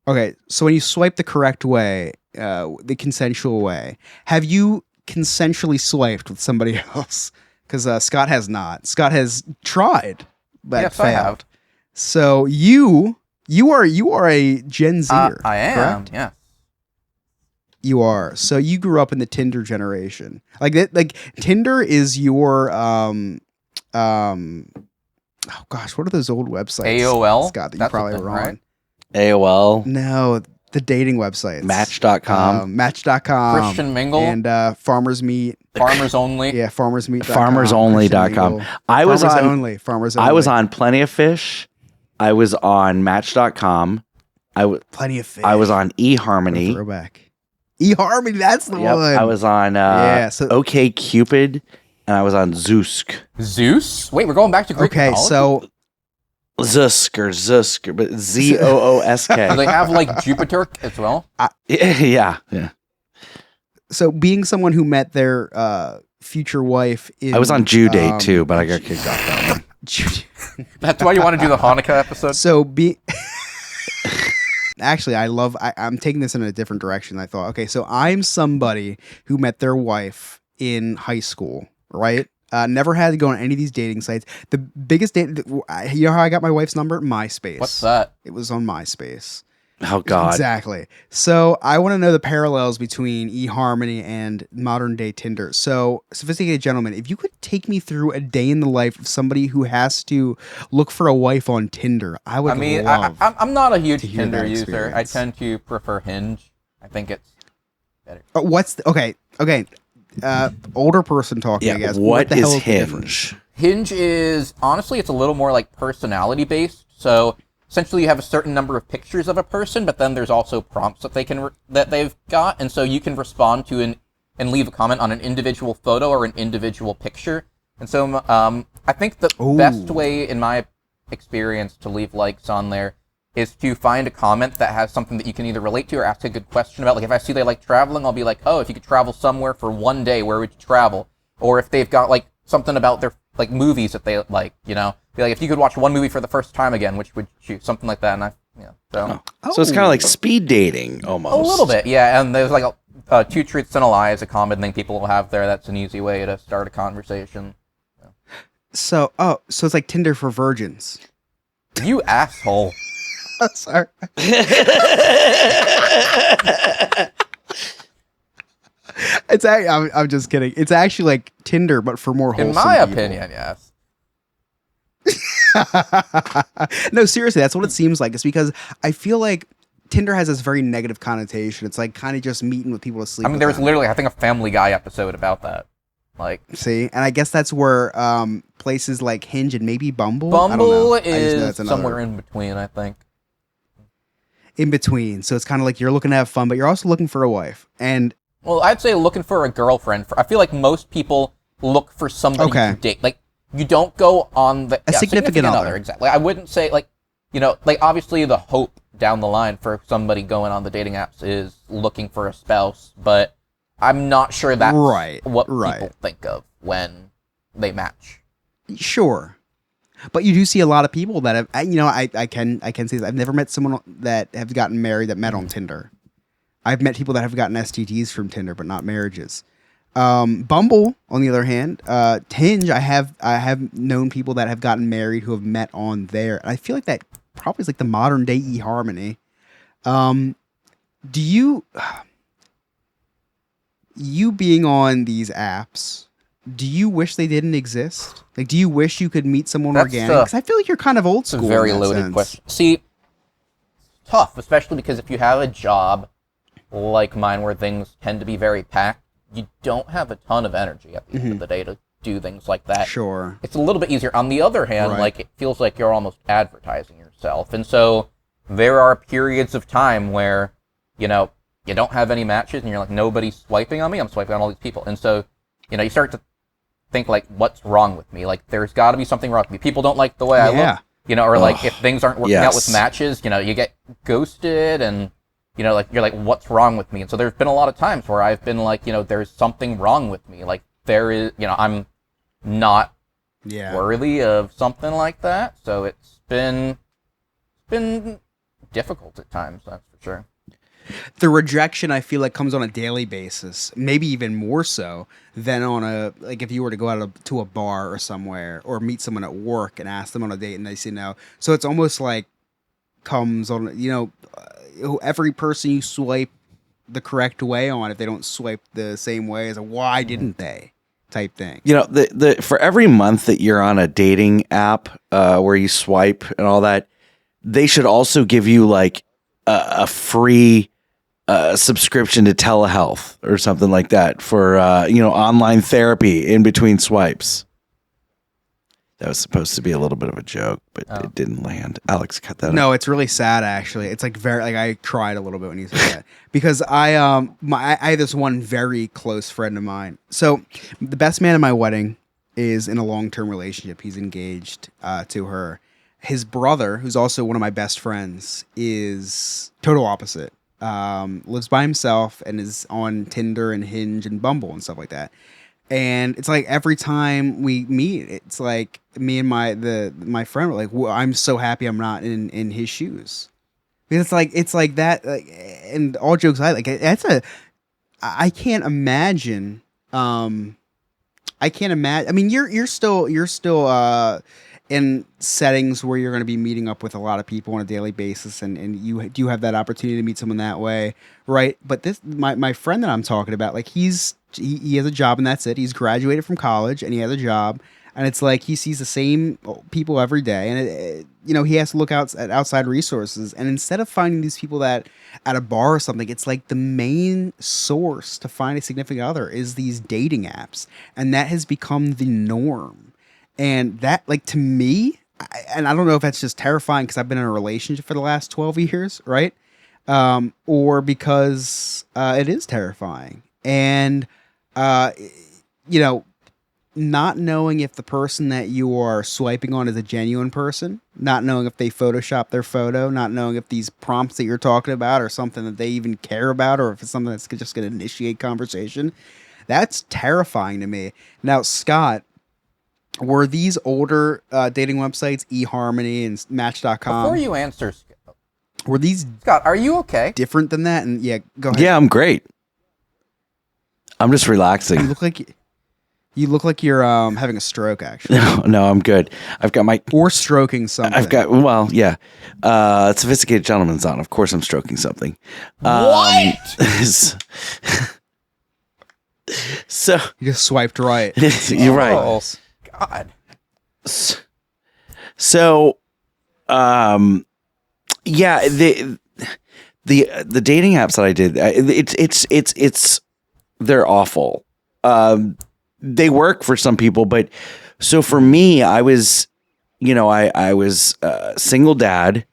Okay, so when you swipe the correct way, the consensual way, have you consensually swiped with somebody else? Because Scott has not. Scott has tried, but Yes, failed. I have. So you are a Gen Zer. I am. correct? Yeah. You are. So you grew up in the Tinder generation. Like Tinder is your oh gosh, what are those old websites? AOL? Scott, that you That's probably a thing, were on. right? AOL, No, the dating websites. Match.com. Match.com. Christian Mingle? And Farmers Meet. Farmers Only. Yeah, Farmers Meet. FarmersOnly.com. I was on Farmers Only. I was on Plenty of Fish. I was on Match.com. Plenty of Fish. I was on eHarmony. Throwback. eHarmony, that's the Yep. one. I was on OK Cupid, and I was on Zeusk. Zeus? Wait, we're going back to Greek Okay, mythology? so Zusk, but ZOOSK. Do they have like Jupiter as well? Yeah. so being someone who met their future wife in I was on Jew Date too, but I got kicked off that one. That's why you want to do the Hanukkah episode? So actually, I'm taking this in a different direction. I thought, okay, so I'm somebody who met their wife in high school, right? Never had to go on any of these dating sites. The biggest you know how I got my wife's number? MySpace. What's that? It was on MySpace. Oh God. Exactly. So I want to know the parallels between eHarmony and modern day Tinder. So, sophisticated gentleman, if you could take me through a day in the life of somebody who has to look for a wife on Tinder, I would love. I'm not a huge to hear Tinder that user. I experience. tend to prefer Hinge. I think it's better. Okay. Older person talking, I Yeah. guess. What the hell is the difference? Hinge? Hinge is, honestly, it's a little more like personality based. So essentially you have a certain number of pictures of a person, but then there's also prompts that they've got. And so you can respond to and leave a comment on an individual photo or an individual picture. And so I think the best way, in my experience, to leave likes on there is to find a comment that has something that you can either relate to or ask a good question about. Like if I see they like traveling, I'll be like, oh, if you could travel somewhere for one day, where would you travel? Or if they've got like something about their like movies that they like, you know, be like, if you could watch one movie for the first time again, which would you choose? Something like that. And so So it's kind of like speed dating almost. a little bit, yeah. And there's like two truths and a lie is a common thing people will have there. That's an easy way to start a conversation. So it's like Tinder for virgins. You asshole. Sorry. I'm just kidding. It's actually like Tinder, but for more wholesome In my people. opinion, yes. No, seriously, that's what it seems like. It's because I feel like Tinder has this very negative connotation. It's like kind of just meeting with people to sleep. I mean, there was literally, I think, a Family Guy episode about that. Like, see, and I guess that's where places like Hinge and maybe Bumble. I don't know. Bumble I just know is that's another- somewhere in between, I think. in between. So it's kind of like you're looking to have fun, but you're also looking for a wife. And Well, I'd say looking for a girlfriend. I feel like most people look for somebody to date. Like, you don't go on the significant other. Exactly. I wouldn't say like obviously the hope down the line for somebody going on the dating apps is looking for a spouse, but I'm not sure that's what people think of when they match. Sure. But you do see a lot of people that have, I can say this. I've never met someone that have gotten married that met on Tinder. I've met people that have gotten STDs from Tinder, but not marriages. Bumble, on the other hand, Hinge, I have known people that have gotten married who have met on there. And I feel like that probably is like the modern day eHarmony. Do you being on these apps, do you wish they didn't exist? Like, do you wish you could meet someone organic? Because I feel like you're kind of old school. It's a very loaded question. See, it's tough, especially because if you have a job like mine where things tend to be very packed, you don't have a ton of energy at the end of the day to do things like that. Sure. It's a little bit easier. On the other hand, like, it feels like you're almost advertising yourself. And so there are periods of time where, you don't have any matches and you're like, nobody's swiping on me. I'm swiping on all these people. And so, you start to think, like, what's wrong with me? Like, there's got to be something wrong with me. People don't like the way I look. Or like if things aren't working out with matches, you get ghosted and, like, you're like, what's wrong with me? And so there's been a lot of times where I've been like, there's something wrong with me. Like, there is, I'm not worthy of something like that. So it's been difficult at times, that's for sure. The rejection, I feel like, comes on a daily basis, maybe even more so than on like if you were to go out to a bar or somewhere or meet someone at work and ask them on a date and they say no. So it's almost like comes on, every person you swipe the correct way on, if they don't swipe the same way, is a why didn't they type thing. The for every month that you're on a dating app where you swipe and all that, they should also give you like a free subscription to telehealth or something like that for online therapy in between swipes. That was supposed to be a little bit of a joke, but it didn't land. Alex, cut that. No, it's really sad actually. It's like I cried a little bit when you said that because I have this one very close friend of mine. So the best man at my wedding is in a long-term relationship. He's engaged to her. His brother, who's also one of my best friends, is total opposite. Lives by himself and is on Tinder and Hinge and Bumble and stuff like that. And it's like every time we meet, it's like me and my friend were like, well, I'm so happy I'm not in his shoes. Because it's like that. And all jokes aside, like I can't imagine. I mean, you're still in settings where you're going to be meeting up with a lot of people on a daily basis, and you do have that opportunity to meet someone that way, right? But my friend that I'm talking about, like he has a job and that's it. He's graduated from college and he has a job, and it's like he sees the same people every day, and he has to look at outside resources. And instead of finding these people that at a bar or something, it's like the main source to find a significant other is these dating apps, and that has become the norm. And that, like, to me, and I don't know if that's just terrifying because I've been in a relationship for the last 12 years, right? Or because it is terrifying. And, not knowing if the person that you are swiping on is a genuine person, not knowing if they Photoshop their photo, not knowing if these prompts that you're talking about are something that they even care about, or if it's something that's just going to initiate conversation, that's terrifying to me. Now, Scott, were these older dating websites, eHarmony and Match.com? Before you answer, were these Scott, are you okay? different than that? And yeah, go ahead. Yeah, I'm great. I'm just relaxing. You look like you're having a stroke. Actually, No, I'm good. I've got my or stroking something. Yeah. Sophisticated gentleman's on. Of course, I'm stroking something. What? So You just swiped right. you're right. Oh, God. So, yeah, the dating apps that I did, it's they're awful. They work for some people, but so for me, I was, I was a single dad.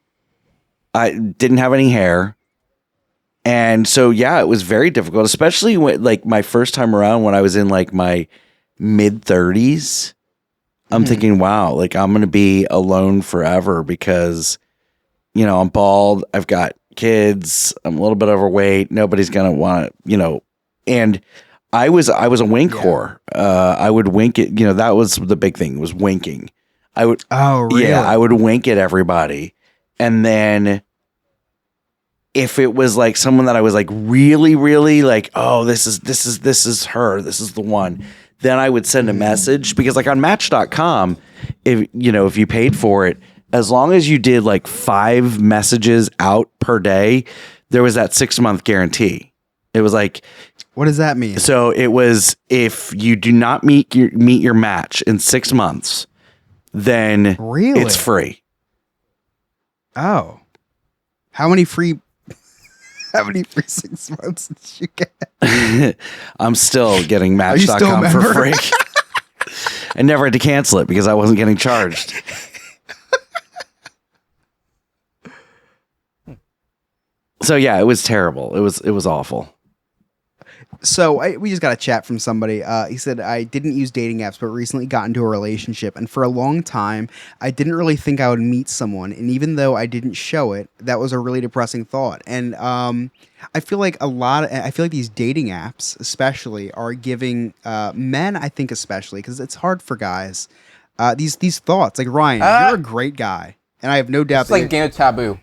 I didn't have any hair. And so, yeah, it was very difficult, especially when, like, my first time around when I was in like my mid 30s. I'm thinking, wow, like I'm going to be alone forever because, I'm bald. I've got kids. I'm a little bit overweight. Nobody's going to want, and I was a wink whore. I would wink it. That was the big thing, was winking. I would, Oh, really? yeah, I would wink at everybody. And then if it was like someone that I was like really, really like, oh, this is her, this is the one, then I would send a message, because like on Match.com, if you paid for it, as long as you did like 5 messages out per day, there was that 6-month guarantee. It was like, What does that mean? so it was, if you do not meet your match in 6 months, then Really? it's free. Oh, how many free 6 months did you get? I'm still getting you still a Match.com for member? free. I never had to cancel it because I wasn't getting charged. So yeah, it was terrible. It was awful. So we just got a chat from somebody. He said, I didn't use dating apps, but recently got into a relationship. And for a long time, I didn't really think I would meet someone. And even though I didn't show it, that was a really depressing thought. And I feel like these dating apps especially are giving men, I think especially, because it's hard for guys, these thoughts. Like, Ryan, you're a great guy. And I have no doubt It's like Game of Taboo.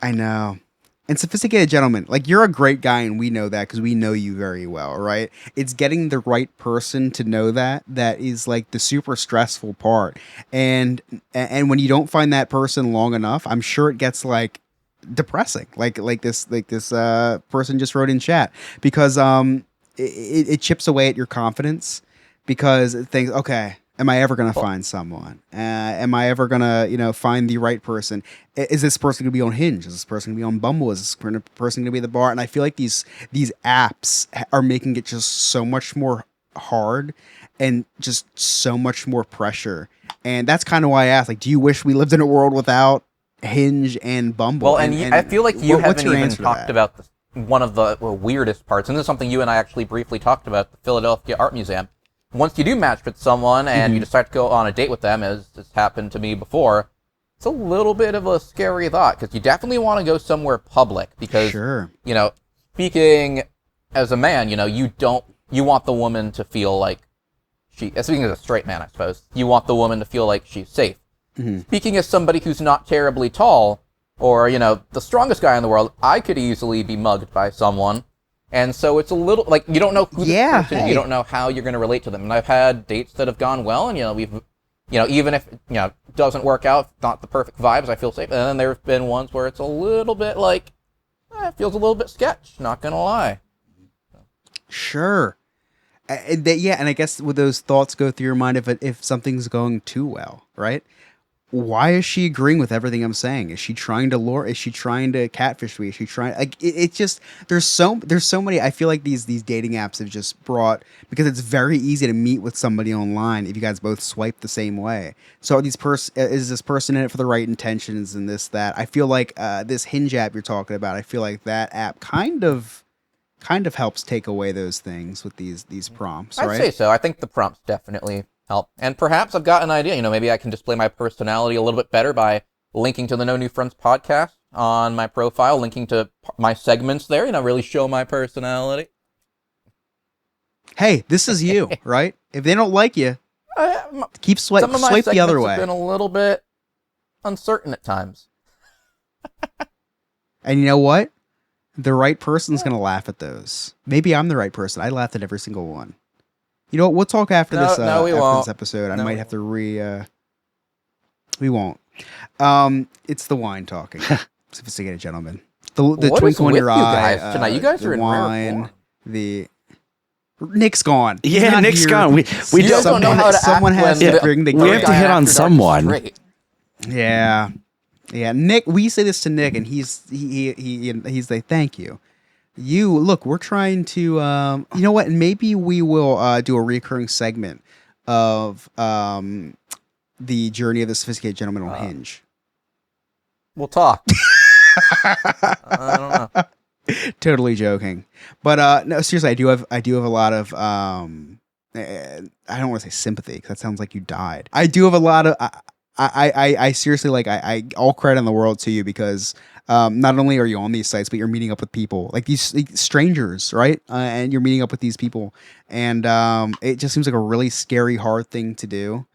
I know. And sophisticated gentlemen, like, you're a great guy, and we know that because we know you very well, right? It's getting the right person to know that is like the super stressful part. And when you don't find that person long enough, I'm sure it gets like depressing. Like this person just wrote in chat, because it chips away at your confidence, because it thinks, okay, am I ever going to find someone? Am I ever going to, find the right person? Is this person going to be on Hinge? Is this person going to be on Bumble? Is this person going to be at the bar? And I feel like these apps are making it just so much more hard and just so much more pressure. And that's kind of why I asked, like, do you wish we lived in a world without Hinge and Bumble? Well, and I feel like you what's haven't your even answer to talked that? about one of the weirdest parts, and this is something you and I actually briefly talked about, the Philadelphia Art Museum. Once you do match with someone and you decide to go on a date with them, as has happened to me before, it's a little bit of a scary thought, because you definitely want to go somewhere public, because, Sure. Speaking as a man, you want the woman to feel like speaking as a straight man, I suppose, you want the woman to feel like she's safe. Mm-hmm. Speaking as somebody who's not terribly tall, or, the strongest guy in the world, I could easily be mugged by someone. And so it's a little, like, you don't know who this person is. hey. You don't know how you're going to relate to them. And I've had dates that have gone well, and, we've, even if, it doesn't work out, not the perfect vibes, I feel safe. And then there have been ones where it's a little bit like, it feels a little bit sketch, not going to lie. Sure. And I guess would those thoughts go through your mind if something's going too well, right? Why is she agreeing with everything I'm saying? Is she trying to lure? Is she trying to catfish me? Is she trying? Like, it's just there's so many. I feel like these dating apps have just brought, because it's very easy to meet with somebody online if you guys both swipe the same way. So is this person in it for the right intentions and this that? I feel like this Hinge app you're talking about, I feel like that app kind of helps take away those things with these prompts, right? I'd say so. I think the prompts definitely help. And perhaps I've got an idea. Maybe I can display my personality a little bit better by linking to the No New Friends podcast on my profile, linking to my segments there, really show my personality. Hey, this is you, right? If they don't like you, keep swipe the other Some of my segments way. have been a little bit uncertain at times. And you know what? The right person's gonna laugh at those. Maybe I'm the right person. I laughed at every single one. You know what? We'll talk after No, this. no, we after won't. this episode, I No, might we have to we won't. It's the wine talking, sophisticated gentlemen. The What is twinkle in with your you eye. guys tonight? You guys the are in rare wine. form. The Nick's gone. He's Yeah, not Nick's here. gone. We You guys don't know how to someone act has when to the bring the we have third to guy hit on after dark is someone. straight. Yeah. Nick. We say this to Nick, and he's like, "Thank you." You look. We're trying to. You know what? Maybe we will do a recurring segment of the journey of the sophisticated gentleman on Hinge. We'll talk. I don't know. Totally joking, but no, seriously, I do have a lot of I don't want to say sympathy because that sounds like you died. I do have a lot of I seriously, like, I all credit in the world to you because not only are you on these sites, but you're meeting up with people like these strangers, right? And you're meeting up with these people, and it just seems like a really scary, hard thing to do.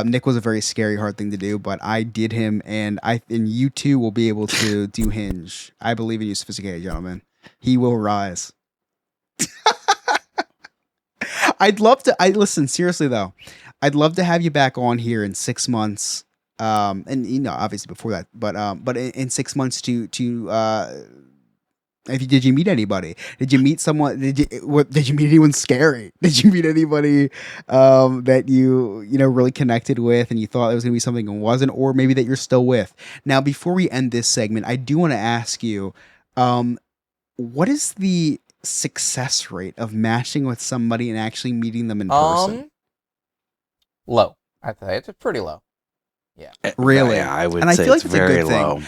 Nick was a very scary, hard thing to do, but I did him, and you too will be able to do Hinge. I believe in you, sophisticated gentlemen. He will rise. I'd love to. Listen, seriously though, I'd love to have you back on here in 6 months. And you know, obviously before that, but in 6 months did you meet anybody? Did you meet someone? Did you meet anyone scary? Did you meet anybody that you really connected with and you thought it was gonna be something and wasn't, or maybe that you're still with? Now, before we end this segment, I do want to ask you, what is the success rate of matching with somebody and actually meeting them in person? Low. I'd say it's pretty low. Yeah. Really? Yeah, I would And I say feel like it's that's a very good thing. low.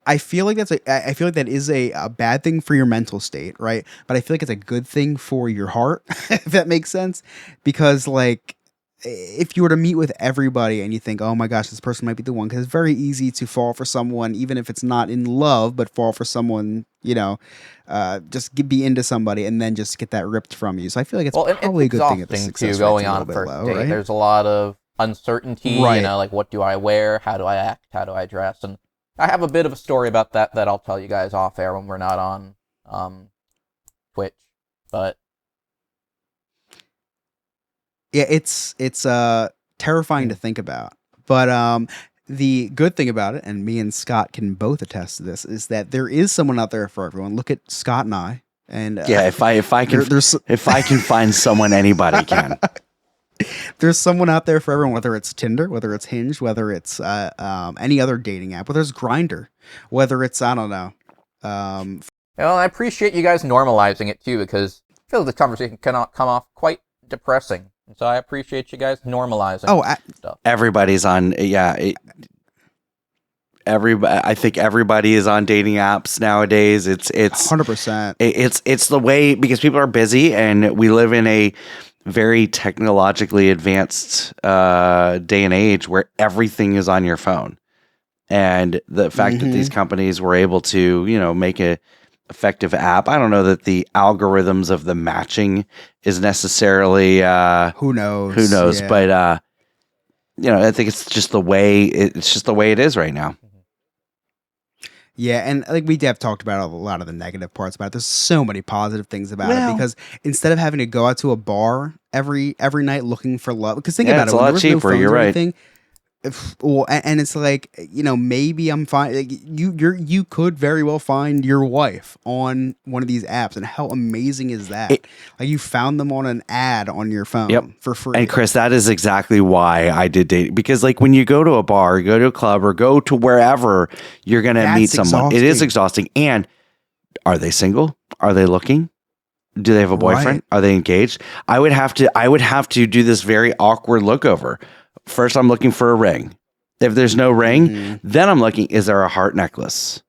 I feel like I feel like that is a bad thing for your mental state, right? But I feel like it's a good thing for your heart, if that makes sense. Because, like, if you were to meet with everybody and you think, oh my gosh, this person might be the one, because it's very easy to fall for someone, even if it's not in love, but fall for someone, just be into somebody and then just get that ripped from you. So I feel like it's probably a good thing. It's exhausting too, going on a first date. Right? There's a lot of uncertainty, right. Like, what do I wear? How do I act? How do I dress? And I have a bit of a story about that I'll tell you guys off air when we're not on Twitch. But yeah, it's terrifying to think about. But the good thing about it, and me and Scott can both attest to this, is that there is someone out there for everyone. Look at Scott and I. And yeah, if I can find someone, anybody can. There's someone out there for everyone, whether it's Tinder, whether it's Hinge, whether it's any other dating app, whether it's Grindr, whether it's, I don't know. I appreciate you guys normalizing it too, because I feel like the conversation cannot come off quite depressing. And so I appreciate you guys normalizing stuff. Everybody's on, I think everybody is on dating apps nowadays. It's 100%. It's the way, because people are busy and we live in a very technologically advanced day and age where everything is on your phone. And the fact that these companies were able to, make a effective app. I don't know that the algorithms of the matching is necessarily who knows. Yeah. But I think it's just the way it is right now. Yeah, and like we have talked about a lot of the negative parts about it. There's so many positive things about it, because instead of having to go out to a bar every night looking for love, because think about it's it, a lot cheaper. You're right. And it's like, maybe I'm fine. Like, you could very well find your wife on one of these apps, and how amazing is that? Like, you found them on an ad on your phone for free. And Chris, that is exactly why I did date, because like when you go to a bar, go to a club, or go to wherever you're gonna meet someone, it is exhausting. And are they single? Are they looking? Do they have a boyfriend? Right. Are they engaged? I would have to do this very awkward look over. First, I'm looking for a ring. If there's no ring, then I'm looking, is there a heart necklace?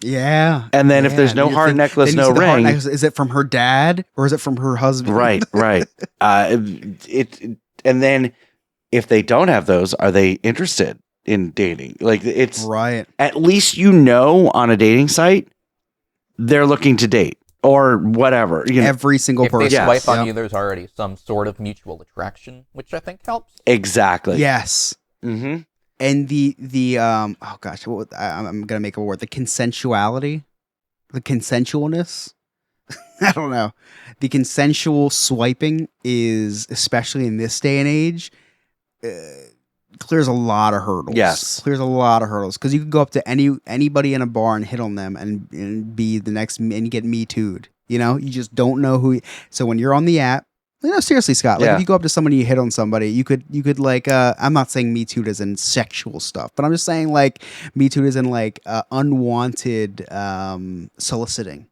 Yeah. And then if there's no heart necklace, no ring. Is it from her dad or is it from her husband? Right. And then if they don't have those, are they interested in dating? Like, it's right. At least on a dating site, they're looking to date. Or whatever, every single person. If they swipe on you, there's already some sort of mutual attraction, which I think helps. Exactly. Yes. Mm-hmm. And the oh gosh, I'm gonna make a word. The consensuality the consensualness. I don't know. The consensual swiping is, especially in this day and age, clears a lot of hurdles. Yes. Clears a lot of hurdles. Because you could go up to anybody in a bar and hit on them and be the next, and get Me Too'd. You know, you just don't know who. So when you're on the app, seriously, Scott, like if you go up to somebody, you hit on somebody, you could like, I'm not saying Me Too'd as in sexual stuff, but I'm just saying like Me Too'd as in like unwanted soliciting.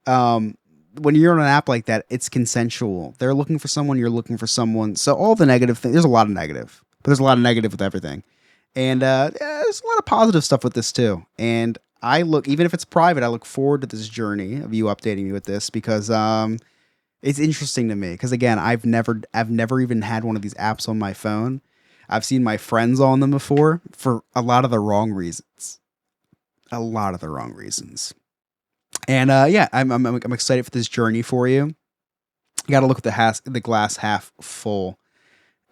When you're on an app like that, it's consensual. They're looking for someone, you're looking for someone. So all the negative things, there's a lot of negative, but there's a lot of negative with everything. And there's a lot of positive stuff with this too. And even if it's private, I look forward to this journey of you updating me with this because it's interesting to me. Because again, I've never even had one of these apps on my phone. I've seen my friends on them before for a lot of the wrong reasons. And I'm excited for this journey for you. You got to look at the glass half full,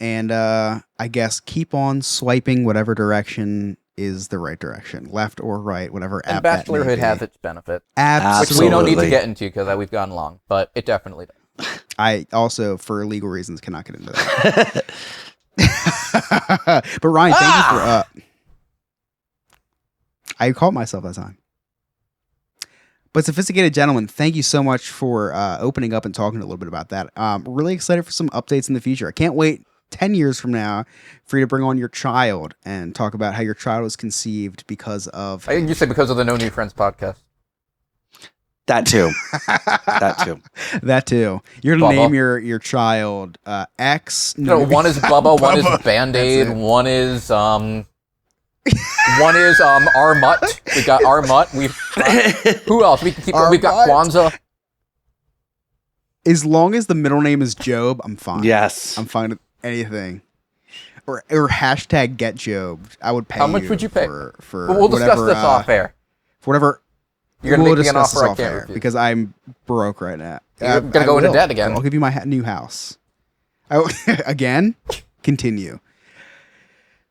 and I guess keep on swiping whatever direction is the right direction, left or right, whatever. And app that may bachelorhood be. has its benefit, Absolutely. which we don't need to get into because we've gone long, but it definitely does. I also, for legal reasons, cannot get into that. But Ryan, thank you for. I caught myself that time. But Sophisticated Gentleman, thank you so much for opening up and talking a little bit about that. Really excited for some updates in the future. I can't wait 10 years from now for you to bring on your child and talk about how your child was conceived because of... I think you say because of the No New Friends podcast. That too. That too. You're going to name your child X... No, one is Bubba, one is Band-Aid, one is... One is Armut. We got Armut. Who else? We can keep. We've got Kwanzaa. As long as the middle name is Job, I'm fine. Yes, I'm fine with anything. Or hashtag get Job. I would pay. How much would you pay? For we'll discuss this off air. For whatever. You're gonna make me an offer I can't refuse because I'm broke right now. You're gonna go into debt again. I'll give you my new house. Again. Continue.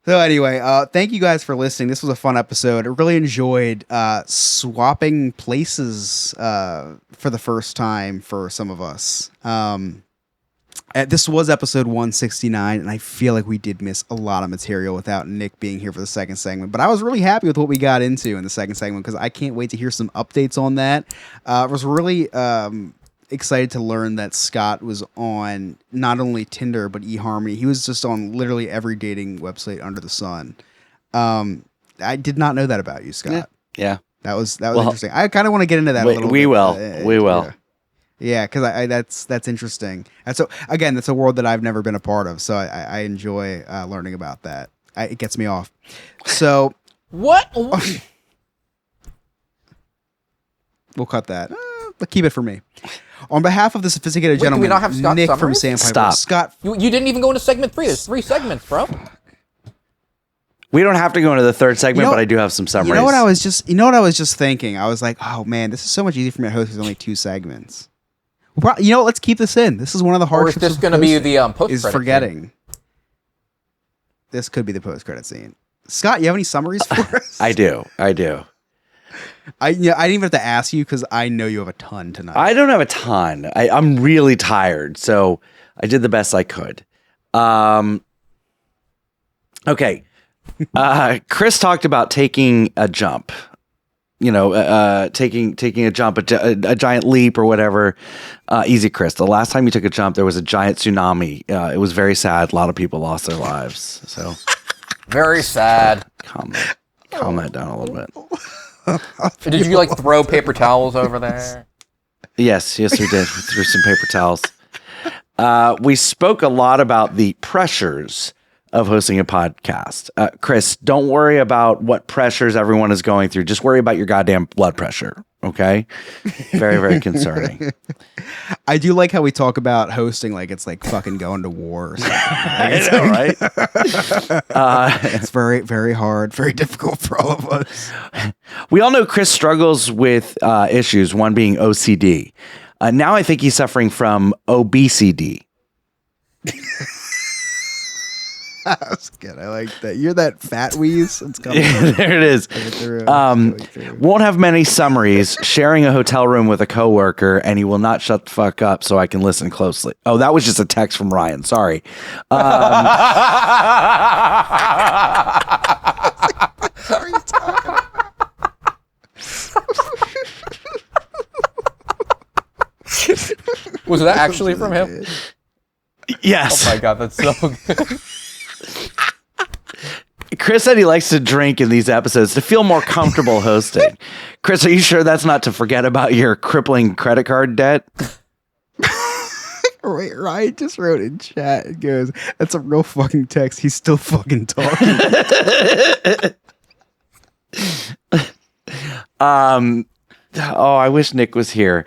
So anyway, thank you guys for listening. This was a fun episode. I really enjoyed swapping places for the first time for some of us. This was episode 169, and I feel like we did miss a lot of material without Nick being here for the second segment. But I was really happy with what we got into in the second segment because I can't wait to hear some updates on that. I was really excited to learn that Scott was on not only Tinder but eHarmony. He was just on literally every dating website under the sun. I did not know that about you, Scott. Yeah. That was interesting. I kind of want to get into that a little bit. We will. Yeah, because that's interesting. And so again, that's a world that I've never been a part of. So I enjoy learning about that. It gets me off. So what? We'll cut that. But keep it for me. On behalf of the Sophisticated Gentleman, do we not have Scott Nick Summers? from Sandpiper. Stop. Scott. You didn't even go into segment 3. There's 3 segments, bro. We don't have to go into the third segment, but I do have some summaries. You know what I was just thinking? I was like, oh man, this is so much easier for me to host with only 2 segments. Let's keep this in. This is one of the hardships. Or is this going to be the post-credit is forgetting. Scene. This could be the post-credit scene. Scott, you have any summaries for us? I do. I didn't even have to ask you because I know you have a ton tonight. I don't have a ton. I'm really tired, so I did the best I could. Okay. Chris talked about taking a jump. Taking a jump, a giant leap or whatever. Easy, Chris. The last time you took a jump, there was a giant tsunami. It was very sad. A lot of people lost their lives. So very sad. Calm that down a little bit. Did you throw paper towels over there? Yes, we did. We threw some paper towels. We spoke a lot about the pressures of hosting a podcast. Chris, don't worry about what pressures everyone is going through. Just worry about your goddamn blood pressure. Okay? Very, very concerning. I do like how we talk about hosting like it's like fucking going to war or something. I know, right? It's very, very hard, very difficult for all of us. We all know Chris struggles with issues, one being OCD. Now I think he's suffering from obesity. That's good. I like that. You're that fat wheeze. It's coming. Yeah, there it is. Won't have many summaries. Sharing a hotel room with a coworker, and he will not shut the fuck up so I can listen closely. Oh, that was just a text from Ryan. Sorry. Was that actually from him? Yes. Oh my god, that's so good. Chris said he likes to drink in these episodes to feel more comfortable hosting. Chris, are you sure that's not to forget about your crippling credit card debt? Wait, Ryan just wrote in chat. It goes, that's a real fucking text. He's still fucking talking. Oh, I wish Nick was here.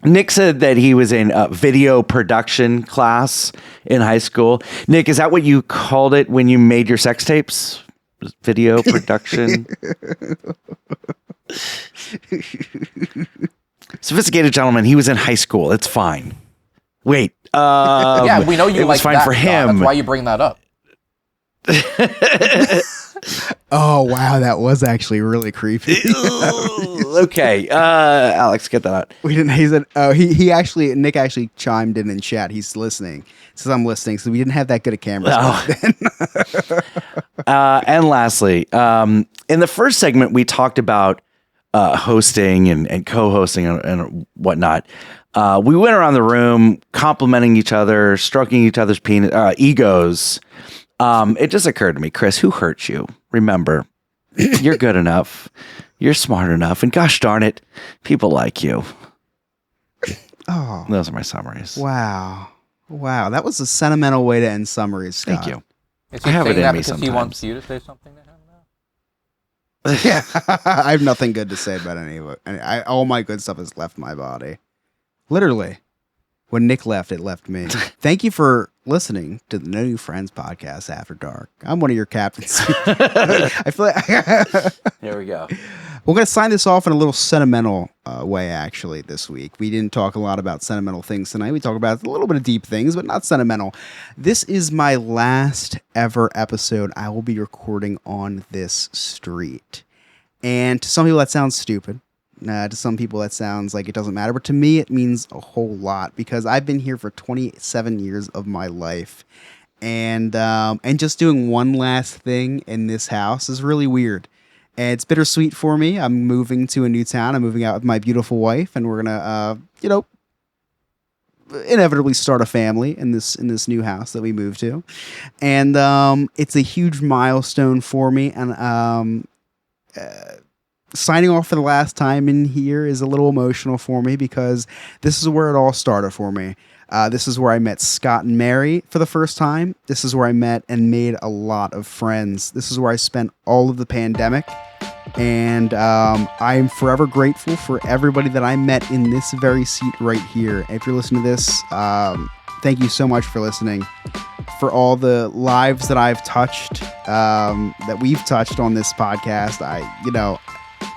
Nick said that he was in a video production class in high school. Nick, is that what you called it when you made your sex tapes? Video production? Sophisticated gentleman, he was in high school. It's fine. Wait. Yeah, we know you it was like fine that, for Scott. him. That's why you bring that up. Oh, wow. That was actually really creepy. Okay. Alex, get that out. We didn't. He said, Nick actually chimed in chat. He's listening. Says I'm listening. So we didn't have that good a camera then. And lastly, in the first segment, we talked about hosting and co-hosting and whatnot. We went around the room complimenting each other, stroking each other's egos. It just occurred to me, Chris, who hurt you? Remember, you're good enough. You're smart enough. And gosh darn it, people like you. Oh, Those are my summaries. wow. Wow. That was a sentimental way to end summaries, Scott. Thank you. Is I he have it saying in that me because he sometimes. wants you to say something to him now? Yeah. I have nothing good to say about any of it. All my good stuff has left my body. Literally. When Nick left, it left me. Thank you for listening to the No New Friends podcast After Dark. I'm one of your captains. I feel like Here we go. we're going to sign this off in a little sentimental way, actually, this week. We didn't talk a lot about sentimental things tonight. We talked about a little bit of deep things, but not sentimental. This is my last ever episode I will be recording on this street. And to some people, that sounds stupid. To some people, that sounds like it doesn't matter. But to me, it means a whole lot because I've been here for 27 years of my life. And just doing one last thing in this house is really weird. And it's bittersweet for me. I'm moving to a new town. I'm moving out with my beautiful wife. And we're going to, inevitably start a family in this new house that we moved to. And it's a huge milestone for me. And signing off for the last time in here is a little emotional for me because this is where it all started for me. This is where I met Scott and Mary for the first time. This is where I met and made a lot of friends. This is where I spent all of the pandemic. And I am forever grateful for everybody that I met in this very seat right here. If you're listening to this, thank you so much for listening. For all the lives that I've touched, that we've touched on this podcast,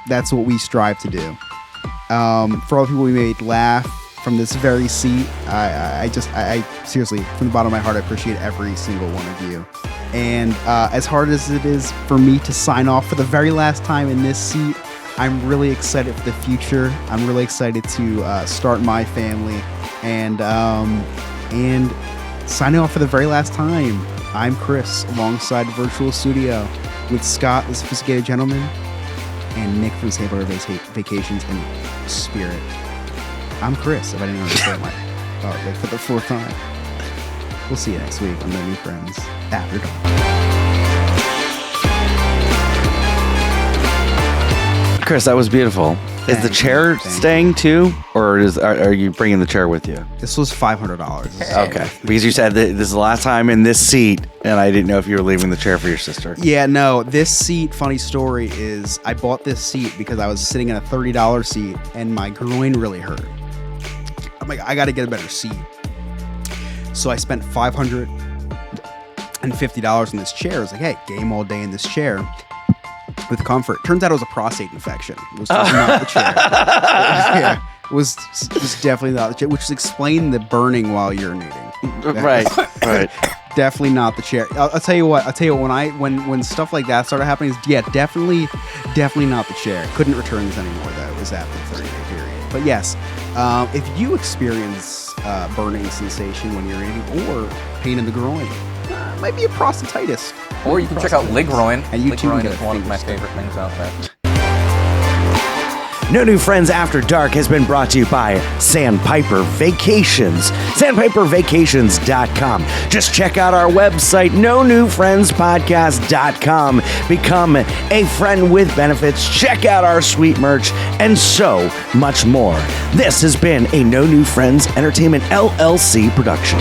that's what we strive to do. For all the people we made laugh from this very seat, I seriously, from the bottom of my heart, I appreciate every single one of you. And as hard as it is for me to sign off for the very last time in this seat, I'm really excited for the future. I'm really excited to start my family. And signing off for the very last time, I'm Chris, alongside Virtual Studio with Scott, the Sophisticated Gentleman, and Nick from St. Barbara Vacations and Spirit. I'm Chris, if I didn't understand my pick for the fourth time. We'll see you next week on No New Friends After Dark. Chris, that was beautiful. Is the chair staying too, or are you bringing the chair with you? This was $500. Okay, because you said that this is the last time in this seat, and I didn't know if you were leaving the chair for your sister. Yeah, no. This seat, funny story, is I bought this seat because I was sitting in a $30 seat, and my groin really hurt. I'm like, I got to get a better seat. So I spent $550 on this chair. I was like, hey, game all day in this chair. With comfort. Turns out it was a prostate infection. It was not the chair. It was definitely not the chair, which explained the burning while urinating. Right. Definitely not the chair. I'll tell you what. When stuff like that started happening, yeah, definitely not the chair. Couldn't return this anymore though. It was after the 30-day period. But yes, if you experience burning sensation when urinating or pain in the groin, it might be a prostatitis. Or you can check out Ligroin. And you too can Ligroin get is a one of my finger favorite things out there. No New Friends After Dark has been brought to you by Sandpiper Vacations. SandpiperVacations.com. Just check out our website, NoNewFriendsPodcast.com. Become a friend with benefits. Check out our sweet merch and so much more. This has been a No New Friends Entertainment LLC production.